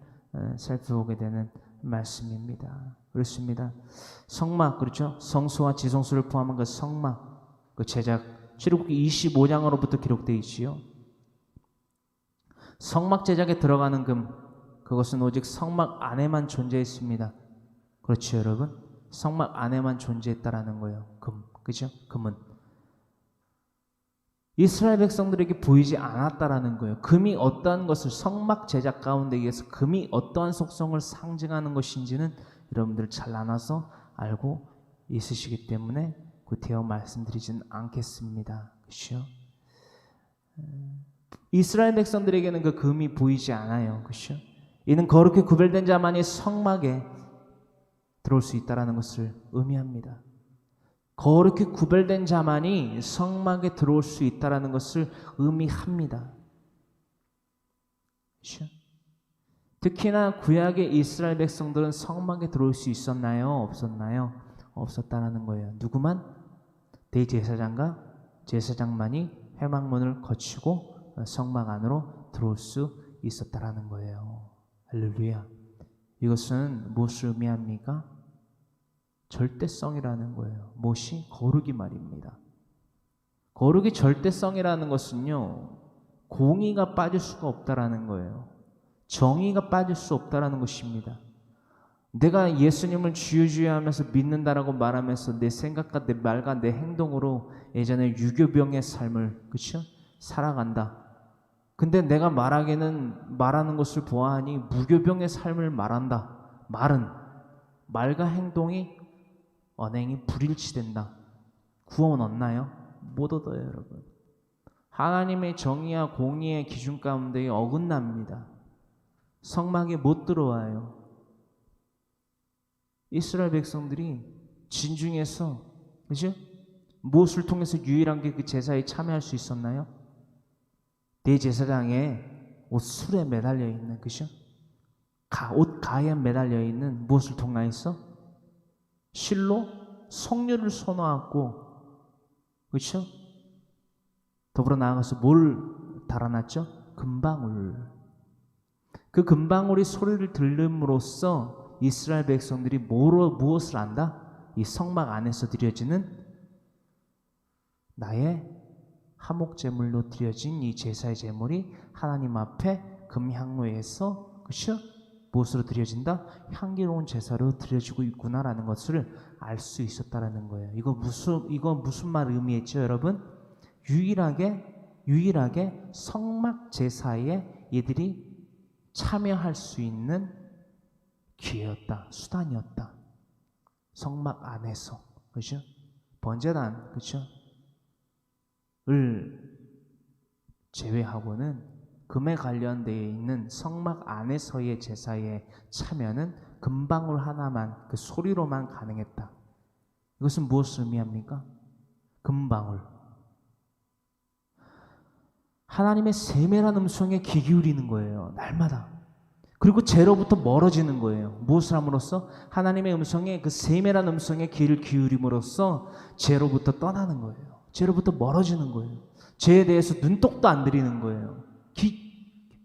살펴보게 되는 말씀입니다. 그렇습니다. 성막, 그렇죠? 성소와 지성소를 포함한 그 성막, 그 제작, 출애굽기 25장으로부터 기록되어 있지요. 성막 제작에 들어가는 금, 그것은 오직 성막 안에만 존재했습니다. 그렇죠, 여러분? 성막 안에만 존재했다라는 거예요. 금, 그죠? 금은 이스라엘 백성들에게 보이지 않았다라는 거예요. 금이 어떠한 것을, 성막 제작 가운데 의해서 금이 어떠한 속성을 상징하는 것인지는 여러분들 잘 나눠서 알고 있으시기 때문에 구태여 말씀드리지는 않겠습니다. 그렇죠? 이스라엘 백성들에게는 그 금이 보이지 않아요. 그렇죠? 이는 거룩히 구별된 자만이 성막에 들어올 수 있다는 것을 의미합니다. 거룩히 구별된 자만이 성막에 들어올 수 있다는 것을 의미합니다. 그렇죠? 특히나 구약의 이스라엘 백성들은 성막에 들어올 수 있었나요? 없었나요? 없었다는 거예요. 누구만? 대제사장과 제사장만이 회막문을 거치고 성막 안으로 들어올 수 있었다는 거예요. 할렐루야. 이것은 무엇을 의미합니까? 절대성이라는 거예요. 무엇이? 거룩이 말입니다. 거룩이 절대성이라는 것은요, 공의가 빠질 수가 없다라는 거예요. 정의가 빠질 수 없다라는 것입니다. 내가 예수님을 주여 하면서 믿는다라고 말하면서 내 생각과 내 말과 내 행동으로 예전에 유교병의 삶을, 그렇죠? 살아간다. 근데 내가 말하는 것을 보아하니 무교병의 삶을 말한다. 말과 행동이 언행이 불일치된다. 구원 얻나요? 못 얻어요, 여러분. 하나님의 정의와 공의의 기준 가운데 어긋납니다. 성막에 못 들어와요. 이스라엘 백성들이 진중에서, 그죠? 무엇을 통해서 유일하게 그 제사에 참여할 수 있었나요? 대제사장의 옷 술에 매달려 있는, 그죠? 옷 가에 매달려 있는 무엇을 통하여서? 실로 석류를 쏟아놨고, 그렇죠? 더불어 나아가서 뭘 달아놨죠? 금방울. 그 금방울이 소리를 들음으로써 이스라엘 백성들이 무엇을 안다? 이 성막 안에서 드려지는 나의 화목제물로 드려진 이 제사의 제물이 하나님 앞에 금향로에서, 그렇죠? 무엇으로 드려진다? 향기로운 제사로 드려지고 있구나라는 것을 알 수 있었다라는 거예요. 이거 무슨 말 의미했죠, 여러분? 유일하게 성막 제사에 이들이 참여할 수 있는 기회였다, 수단이었다. 성막 안에서, 그렇죠? 번제단, 그렇죠? 을 제외하고는 금에 관련되어 있는 성막 안에서의 제사의 참여는 금방울 하나만, 그 소리로만 가능했다. 이것은 무엇을 의미합니까? 금방울. 하나님의 세밀한 음성에 귀 기울이는 거예요. 날마다. 그리고 죄로부터 멀어지는 거예요. 무엇을 함으로써? 하나님의 음성에, 그 세밀한 음성에 귀를 기울임으로써 죄로부터 떠나는 거예요. 죄로부터 멀어지는 거예요. 죄에 대해서 눈독도 안 들이는 거예요.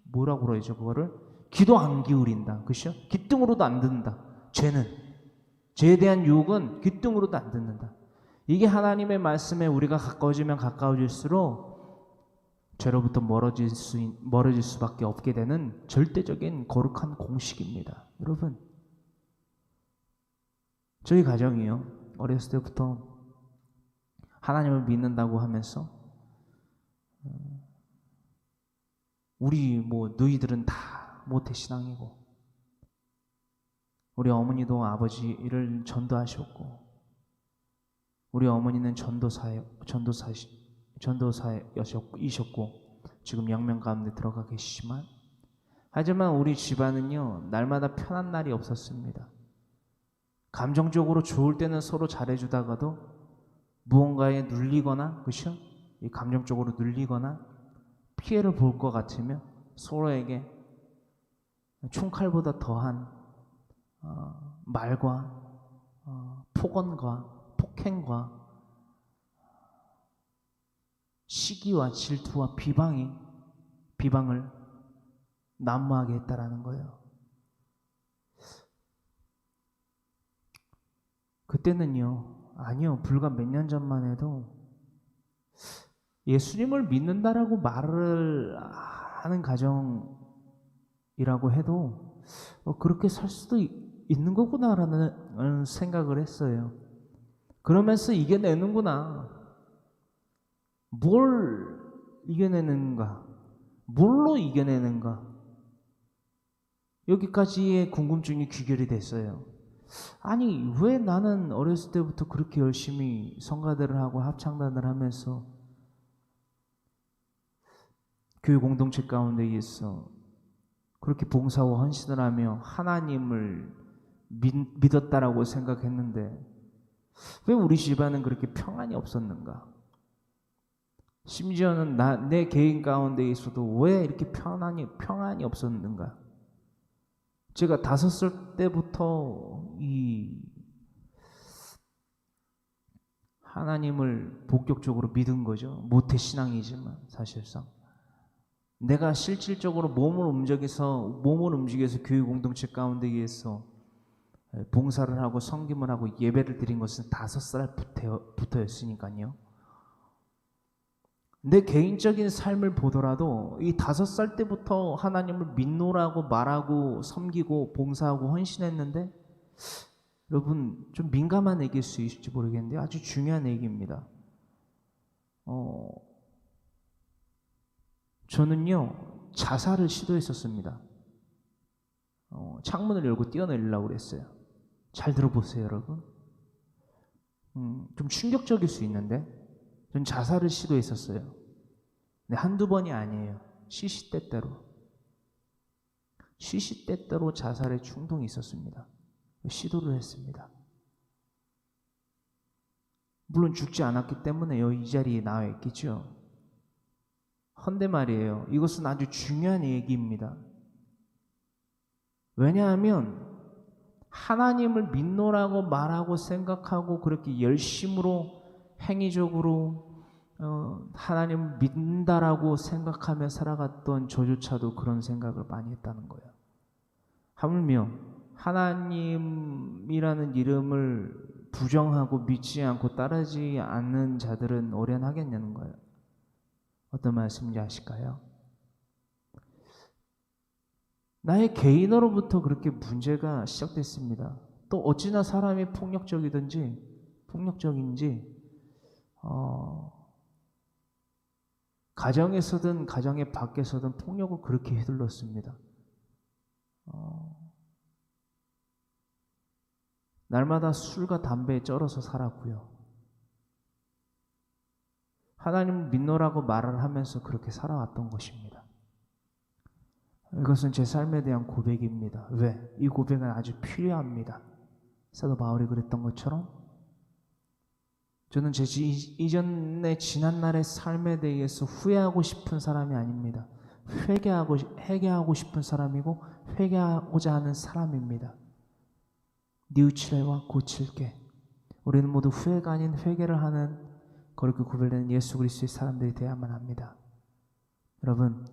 뭐라고 그러죠 그거를? 귀도 안 기울인다. 그렇죠? 귀등으로도 안 듣는다. 죄에 대한 유혹은 귀등으로도 안 듣는다. 이게 하나님의 말씀에 우리가 가까워지면 가까워질수록 죄로부터 멀어질 수밖에 없게 되는 절대적인 거룩한 공식입니다. 여러분, 저희 가정이요, 어렸을 때부터 하나님을 믿는다고 하면서 우리 너희들은 다 모태신앙이고, 우리 어머니도 아버지를 전도하셨고, 우리 어머니는 전도사이셨고 지금 영명 가운데 들어가 계시지만, 하지만 우리 집안은요 날마다 편한 날이 없었습니다. 감정적으로 좋을 때는 서로 잘해주다가도 무언가에 눌리거나, 그렇죠? 이 감정적으로 눌리거나 피해를 볼 것 같으면 서로에게 총칼보다 더한 말과 폭언과 폭행과 시기와 질투와 비방을 난무하게 했다라는 거예요. 그때는요, 아니요, 불과 몇 년 전만 해도 예수님을 믿는다라고 말을 하는 가정이라고 해도 그렇게 살 수도 있는 거구나라는 생각을 했어요. 그러면서 이겨내는구나. 뭘 이겨내는가? 뭘로 이겨내는가? 여기까지의 궁금증이 귀결이 됐어요. 아니, 왜 나는 어렸을 때부터 그렇게 열심히 성가대를 하고 합창단을 하면서 교회 공동체 가운데 있어 그렇게 봉사와 헌신을 하며 하나님을 믿었다라고 생각했는데 왜 우리 집안은 그렇게 평안이 없었는가? 심지어는 내 개인 가운데 있어도 왜 이렇게 평안이 없었는가? 제가 5살 때부터 이 하나님을 본격적으로 믿은 거죠. 모태신앙이지만 사실상 내가 실질적으로 몸을 움직여서 교회 공동체 가운데에서 봉사를 하고 섬김을 하고 예배를 드린 것은 5살부터였으니까요. 내 개인적인 삶을 보더라도 이 5살 때부터 하나님을 믿노라고 말하고 섬기고 봉사하고 헌신했는데, 여러분 좀 민감한 얘기일 수 있을지 모르겠는데 아주 중요한 얘기입니다. 저는요 자살을 시도했었습니다. 창문을 열고 뛰어내리려고 그랬어요. 잘 들어보세요 여러분. 좀 충격적일 수 있는데 전 자살을 시도했었어요. 근데 한두 번이 아니에요. 시시때때로 자살의 충동이 있었습니다. 시도를 했습니다. 물론 죽지 않았기 때문에 이 자리에 나와 있겠죠. 헌데 말이에요, 이것은 아주 중요한 얘기입니다. 왜냐하면 하나님을 믿노라고 말하고 생각하고 그렇게 열심으로 행위적으로 하나님을 믿는다라고 생각하며 살아갔던 저조차도 그런 생각을 많이 했다는 거예요. 하물며 하나님이라는 이름을 부정하고 믿지 않고 따르지 않는 자들은 오련하겠냐는 거예요. 어떤 말씀인지 아실까요? 나의 개인으로부터 그렇게 문제가 시작됐습니다. 또 어찌나 사람이 폭력적인지 가정에서든 가정의 밖에서든 폭력을 그렇게 휘둘렀습니다. 날마다 술과 담배에 쩔어서 살았고요. 하나님을 믿노라고 말을 하면서 그렇게 살아왔던 것입니다. 이것은 제 삶에 대한 고백입니다. 왜? 이 고백은 아주 필요합니다. 사도 바울이 그랬던 것처럼 저는 제 이전의 지난날의 삶에 대해서 후회하고 싶은 사람이 아닙니다. 회개하고 싶은 사람이고 회개하고자 하는 사람입니다. 뉘우치려와 고칠게. 우리는 모두 후회가 아닌 회개를 하는 거룩히 구별되는 예수 그리스도의 사람들이 되어야만 합니다. 여러분,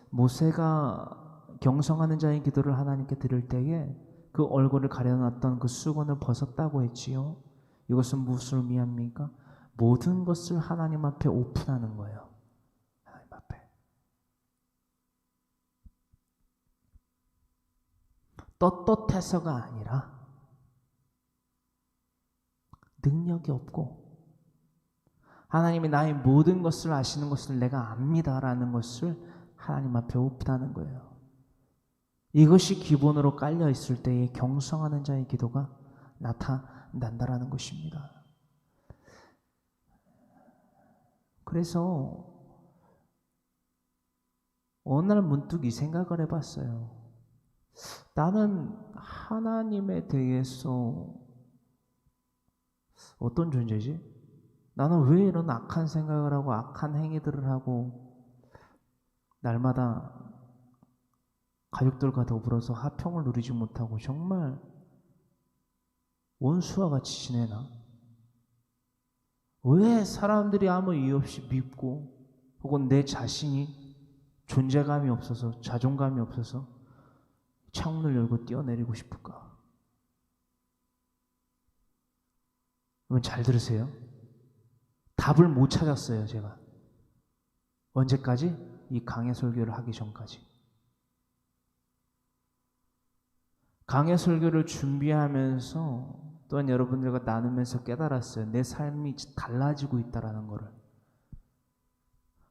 모세가 경성하는 자의 기도를 하나님께 드릴 때에 그 얼굴을 가려놨던 그 수건을 벗었다고 했지요. 이것은 무엇을 의미합니까? 모든 것을 하나님 앞에 오픈하는 거예요. 하나님 앞에. 떳떳해서가 아니라 능력이 없고 하나님이 나의 모든 것을 아시는 것을 내가 압니다라는 것을 하나님 앞에 오픈하는 거예요. 이것이 기본으로 깔려 있을 때에 경성하는 자의 기도가 나타난다라는 것입니다. 그래서 어느 날 문득 이 생각을 해봤어요. 나는 하나님에 대해서 어떤 존재지? 나는 왜 이런 악한 생각을 하고 악한 행위들을 하고 날마다 가족들과 더불어서 화평을 누리지 못하고 정말 원수와 같이 지내나? 왜 사람들이 아무 이유 없이 밉고 혹은 내 자신이 존재감이 없어서 자존감이 없어서 창문을 열고 뛰어내리고 싶을까? 여러분 잘 들으세요. 답을 못 찾았어요, 제가. 언제까지? 이 강해 설교를 하기 전까지. 강해 설교를 준비하면서 또한 여러분들과 나누면서 깨달았어요. 내 삶이 달라지고 있다는 것을.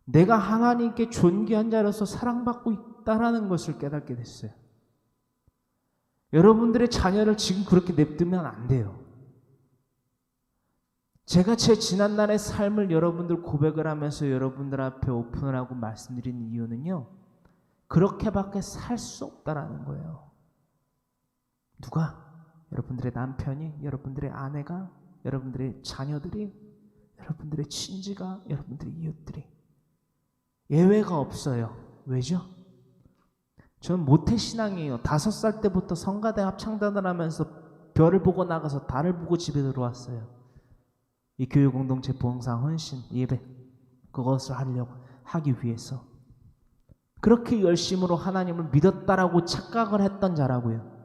내가 하나님께 존귀한 자로서 사랑받고 있다는 것을 깨닫게 됐어요. 여러분들의 자녀를 지금 그렇게 냅두면 안 돼요. 제가 제 지난날의 삶을 여러분들 고백을 하면서 여러분들 앞에 오픈을 하고 말씀드리는 이유는요, 그렇게밖에 살 수 없다라는 거예요. 누가? 여러분들의 남편이, 여러분들의 아내가, 여러분들의 자녀들이, 여러분들의 친지가, 여러분들의 이웃들이. 예외가 없어요. 왜죠? 저는 모태신앙이에요. 5살 때부터 성가대 합창단을 하면서 별을 보고 나가서 달을 보고 집에 들어왔어요. 이 교육공동체 봉사, 헌신, 예배, 그것을 하기 위해서. 그렇게 열심으로 하나님을 믿었다라고 착각을 했던 자라고요.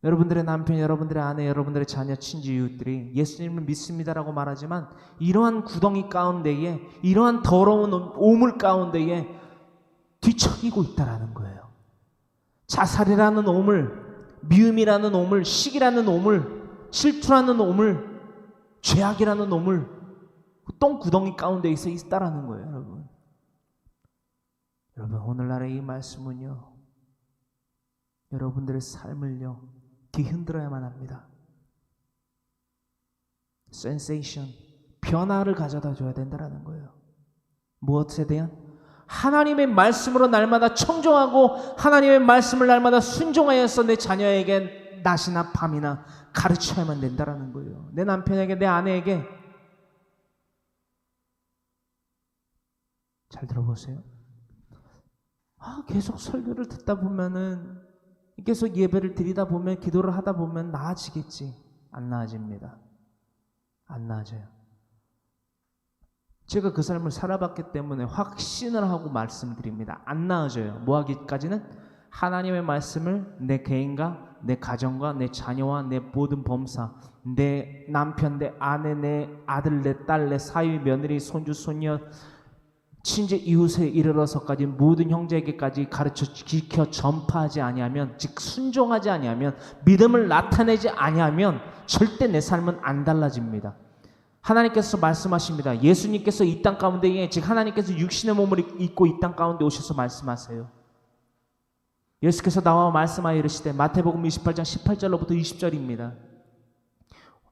여러분들의 남편, 여러분들의 아내, 여러분들의 자녀, 친지, 이웃들이 예수님을 믿습니다라고 말하지만 이러한 구덩이 가운데에, 이러한 더러운 오물 가운데에 뒤척이고 있다라는 거예요. 자살이라는 오물, 미움이라는 오물, 시기라는 오물, 실투라는 오물, 죄악이라는 오물, 똥구덩이 가운데 있다라는 거예요, 여러분. 여러분, 오늘날의 이 말씀은요, 여러분들의 삶을요, 뒤흔들어야만 합니다. 센세이션, 변화를 가져다 줘야 된다는 거예요. 무엇에 대한? 하나님의 말씀으로 날마다 청종하고 하나님의 말씀을 날마다 순종하여서 내 자녀에게 낮이나 밤이나 가르쳐야만 된다는 거예요. 내 남편에게, 내 아내에게. 잘 들어보세요. 계속 설교를 듣다 보면은, 계속 예배를 드리다 보면, 기도를 하다 보면 나아지겠지. 안 나아집니다. 안 나아져요. 제가 그 삶을 살아봤기 때문에 확신을 하고 말씀드립니다. 안 나아져요. 뭐 하기까지는? 하나님의 말씀을 내 개인과 내 가정과 내 자녀와 내 모든 범사, 내 남편, 내 아내, 내 아들, 내 딸, 내 사위, 며느리, 손주, 손녀, 친지, 이웃에 이르러서까지 모든 형제에게까지 가르쳐 지켜 전파하지 아니하면, 즉 순종하지 아니하면, 믿음을 나타내지 아니하면 절대 내 삶은 안 달라집니다. 하나님께서 말씀하십니다. 예수님께서 이 땅 가운데에, 즉 하나님께서 육신의 몸을 입고 이 땅 가운데 오셔서 말씀하세요. 예수께서 나와 말씀하여 이르시되, 마태복음 28장 18절로부터 20절입니다.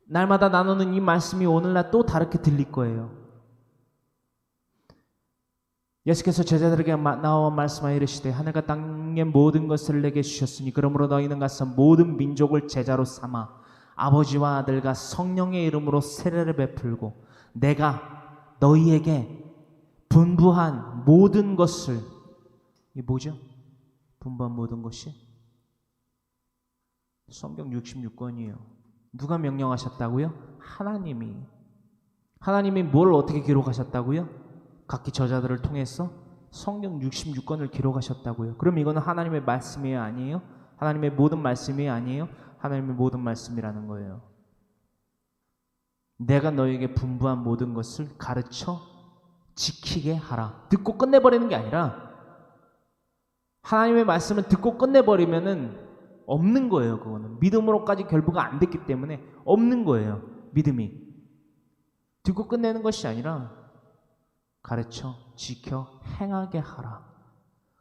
날마다 나누는 이 말씀이 오늘날 또 다르게 들릴 거예요. 예수께서 제자들에게 나와 말씀하여 이르시되, 하늘과 땅의 모든 것을 내게 주셨으니 그러므로 너희는 가서 모든 민족을 제자로 삼아 아버지와 아들과 성령의 이름으로 세례를 베풀고 내가 너희에게 분부한 모든 것을, 이 뭐죠? 분부한 모든 것이 성경 66권이에요. 누가 명령하셨다고요? 하나님이 뭘 어떻게 기록하셨다고요? 각기 저자들을 통해서 성경 66권을 기록하셨다고요. 그럼 이거는 하나님의 말씀이에요, 아니에요? 하나님의 모든 말씀이 아니에요? 하나님의 모든 말씀이라는 거예요. 내가 너에게 분부한 모든 것을 가르쳐 지키게 하라. 듣고 끝내버리는 게 아니라, 하나님의 말씀을 듣고 끝내버리면은 없는 거예요. 그거는 믿음으로까지 결부가 안 됐기 때문에 없는 거예요. 믿음이 듣고 끝내는 것이 아니라 가르쳐 지켜 행하게 하라.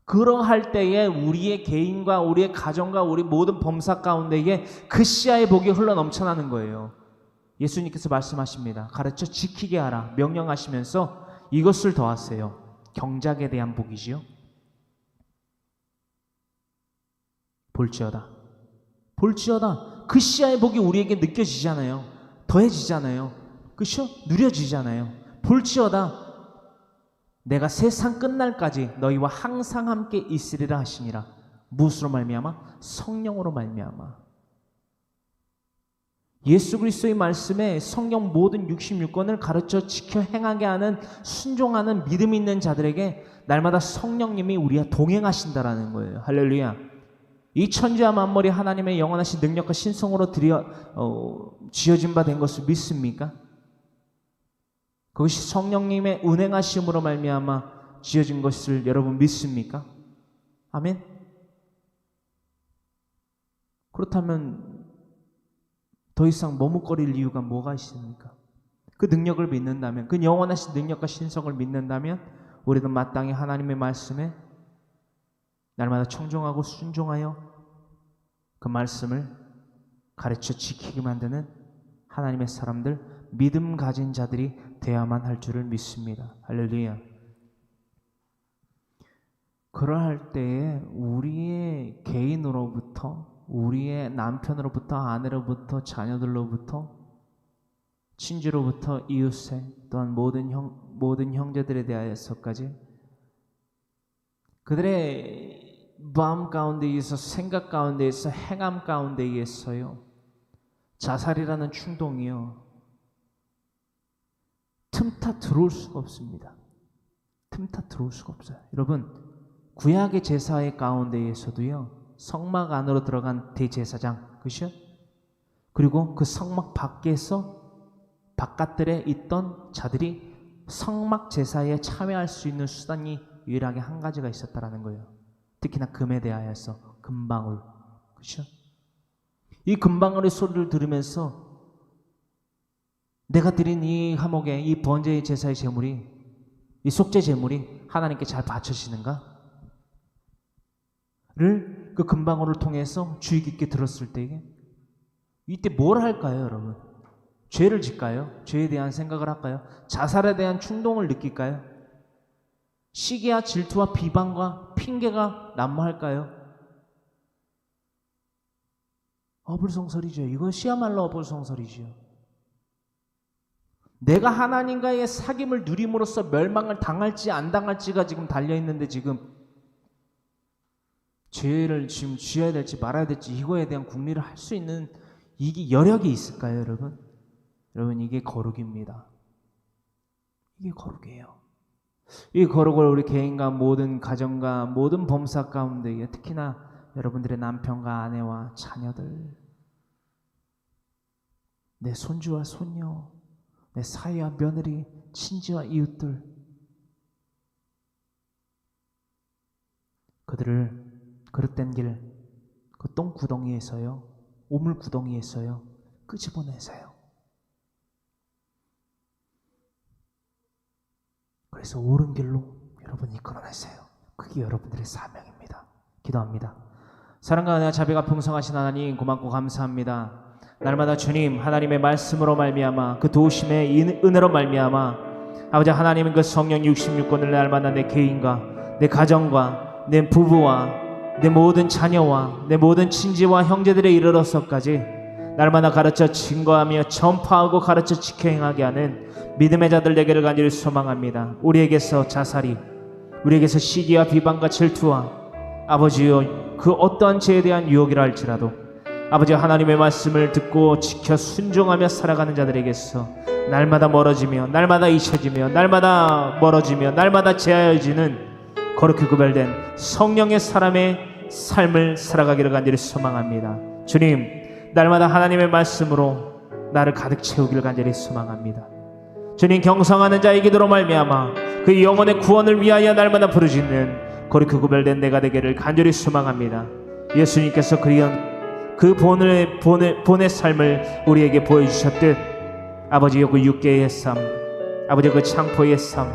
그러할 때에 우리의 개인과 우리의 가정과 우리 모든 범사 가운데에 그 씨앗의 복이 흘러 넘쳐나는 거예요. 예수님께서 말씀하십니다. 가르쳐 지키게 하라 명령하시면서 이것을 더하세요. 경작에 대한 복이지요. 볼지어다 그 씨앗의 복이 우리에게 느껴지잖아요. 더해지잖아요. 그렇죠? 누려지잖아요. 볼지어다 내가 세상 끝날까지 너희와 항상 함께 있으리라 하시니라. 무엇으로 말미암아? 성령으로 말미암아. 예수 그리스도의 말씀에 성경 모든 66권을 가르쳐 지켜 행하게 하는 순종하는 믿음 있는 자들에게 날마다 성령님이 우리와 동행하신다라는 거예요. 할렐루야. 이 천지와 만물이 하나님의 영원하신 능력과 신성으로 지어진 바 된 것을 믿습니까? 그것이 성령님의 운행하심으로 말미암아 지어진 것을 여러분 믿습니까? 아멘. 그렇다면 더 이상 머뭇거릴 이유가 뭐가 있습니까? 그 능력을 믿는다면, 그 영원하신 능력과 신성을 믿는다면 우리는 마땅히 하나님의 말씀에 날마다 청종하고 순종하여 그 말씀을 가르쳐 지키게 만드는 하나님의 사람들, 믿음 가진 자들이 되어야만 할 줄을 믿습니다. 할렐루야. 그러할 때에 우리의 개인으로부터, 우리의 남편으로부터, 아내로부터, 자녀들로부터, 친지로부터, 이웃에, 또한 모든 형제들에 대하여서까지 그들의 마음 가운데에서, 생각 가운데에서, 행함 가운데에서요, 자살이라는 충동이요, 틈타 들어올 수가 없습니다. 틈타 들어올 수가 없어요. 여러분, 구약의 제사의 가운데에서도요, 성막 안으로 들어간 대제사장, 그죠? 그리고 그 성막 밖에서 바깥들에 있던 자들이 성막 제사에 참여할 수 있는 수단이 유일하게 한 가지가 있었다라는 거예요. 특히나 금에 대하여서 금방울, 그죠? 이 금방울의 소리를 들으면서 내가 드린 이 화목의, 이 번제의 제사의 제물이, 이 속죄 제물이 하나님께 잘 바쳐지는가? 를 그 금방울을 통해서 주의 깊게 들었을 때에 이때 뭘 할까요, 여러분? 죄를 짓까요? 죄에 대한 생각을 할까요? 자살에 대한 충동을 느낄까요? 시기와 질투와 비방과 핑계가 난무할까요? 어불성설이죠. 이것이야말로 어불성설이죠. 내가 하나님과의 사귐을 누림으로써 멸망을 당할지 안 당할지가 지금 달려있는데, 지금 죄를 지금 지어야 될지 말아야 될지 이거에 대한 궁리를 할 수 있는 이게 여력이 있을까요, 여러분? 여러분, 이게 거룩입니다. 이게 거룩이에요. 이 거룩을 우리 개인과 모든 가정과 모든 범사 가운데, 특히나 여러분들의 남편과 아내와 자녀들, 내 손주와 손녀, 내 사위와 며느리, 친지와 이웃들, 그들을 그릇된 길, 그 똥구덩이에서요, 오물구덩이에서요, 끄집어내세요. 그래서 옳은 길로 여러분 이끌어내세요. 그게 여러분들의 사명입니다. 기도합니다. 사랑과 은혜와 자비가 풍성하신 하나님, 고맙고 감사합니다. 날마다 주님 하나님의 말씀으로 말미암아, 그 도우심의 은혜로 말미암아, 아버지 하나님은 그 성령 66권을 날마다 내 개인과 내 가정과 내 부부와 내 모든 자녀와 내 모든 친지와 형제들에 이르러서까지 날마다 가르쳐 증거하며 전파하고 가르쳐 지켜 행하게 하는 믿음의 자들 되기를 간절히 소망합니다. 우리에게서 자살이, 우리에게서 시기와 비방과 질투와 아버지여 그 어떠한 죄에 대한 유혹이라 할지라도 아버지 하나님의 말씀을 듣고 지켜 순종하며 살아가는 자들에게서 날마다 멀어지며 날마다 잊혀지며 날마다 멀어지며 날마다 제하여지는 거룩히 구별된 성령의 사람의 삶을 살아가기를 간절히 소망합니다. 주님, 날마다 하나님의 말씀으로 나를 가득 채우기를 간절히 소망합니다. 주님, 경성하는 자의 기도로 말미암아 그 영혼의 구원을 위하여 날마다 부르짖는 거룩히 구별된 내가 되기를 간절히 소망합니다. 예수님께서 그 본의 삶을 우리에게 보여주셨듯 아버지여 그 육계의 삶, 아버지 그 창포의 삶,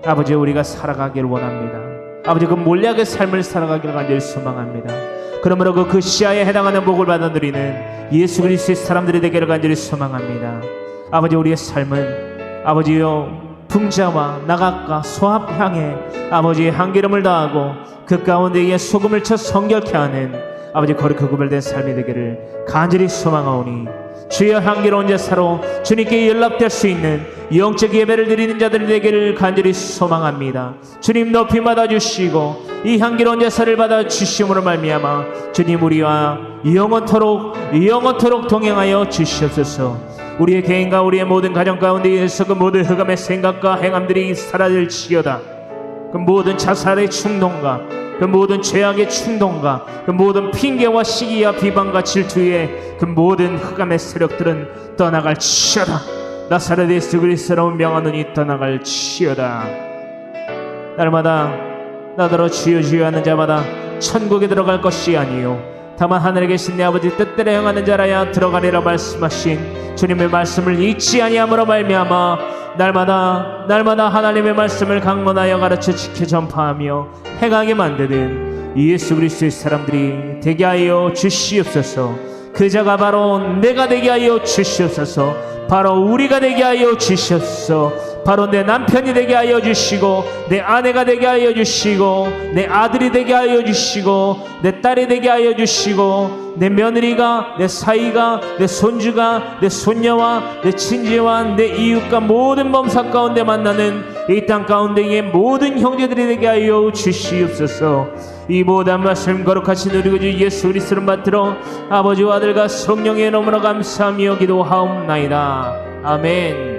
아버지 우리가 살아가기를 원합니다. 아버지 그 몰약의 삶을 살아가기를 간절히 소망합니다. 그러므로 그 시야에 해당하는 복을 받아 누리는 예수 그리스도의 사람들이 되기를 간절히 소망합니다. 아버지 우리의 삶은 아버지여 풍자와 나각과 소합향에 아버지의 향기름을 더하고 그 가운데에 소금을 쳐 성결케 하는 아버지 거룩히 구별된 삶이 되기를 간절히 소망하오니 주여 향기로운 제사로 주님께 연락될 수 있는 영적 예배를 드리는 자들이 되기를 간절히 소망합니다. 주님 높이 받아주시고 이 향기로운 제사를 받아주심으로 말미암아 주님 우리와 영원토록 동행하여 주시옵소서. 우리의 개인과 우리의 모든 가정 가운데에서 그 모든 흑암의 생각과 행함들이 사라질지어다. 그 모든 자살의 충동과 그 모든 죄악의 충동과 그 모든 핑계와 시기와 비방과 질투의 그 모든 흑암의 세력들은 떠나갈지어다. 나사렛 예수 그리스도로 명하노니 떠나갈지어다. 날마다 나더러 주여 주여 하는 자마다 천국에 들어갈 것이 아니요 다만 하늘에 계신 내 아버지 뜻대로 행하는 자라야 들어가리라 말씀하신 주님의 말씀을 잊지 아니함으로 말미암아 날마다 하나님의 말씀을 강론하여 가르쳐 지켜 전파하며 행하게 만드는 예수 그리스도의 사람들이 되게 하여 주시옵소서. 그 자가 바로 내가 되게 하여 주시옵소서. 바로 우리가 되게 하여 주시옵소서. 바로 내 남편이 되게 하여 주시고 내 아내가 되게 하여 주시고 내 아들이 되게 하여 주시고 내 딸이 되게 하여 주시고 내 며느리가 내 사위가 내 손주가 내 손녀와 내 친지와 내 이웃과 모든 범사 가운데 만나는 이 땅 가운데의 모든 형제들이 되게 하여 주시옵소서. 이 모든 말씀 거룩하신 우리 주 예수 그리스도를 받들어 아버지와 아들과 성령의 이름으로 감사하며 기도하옵나이다. 아멘.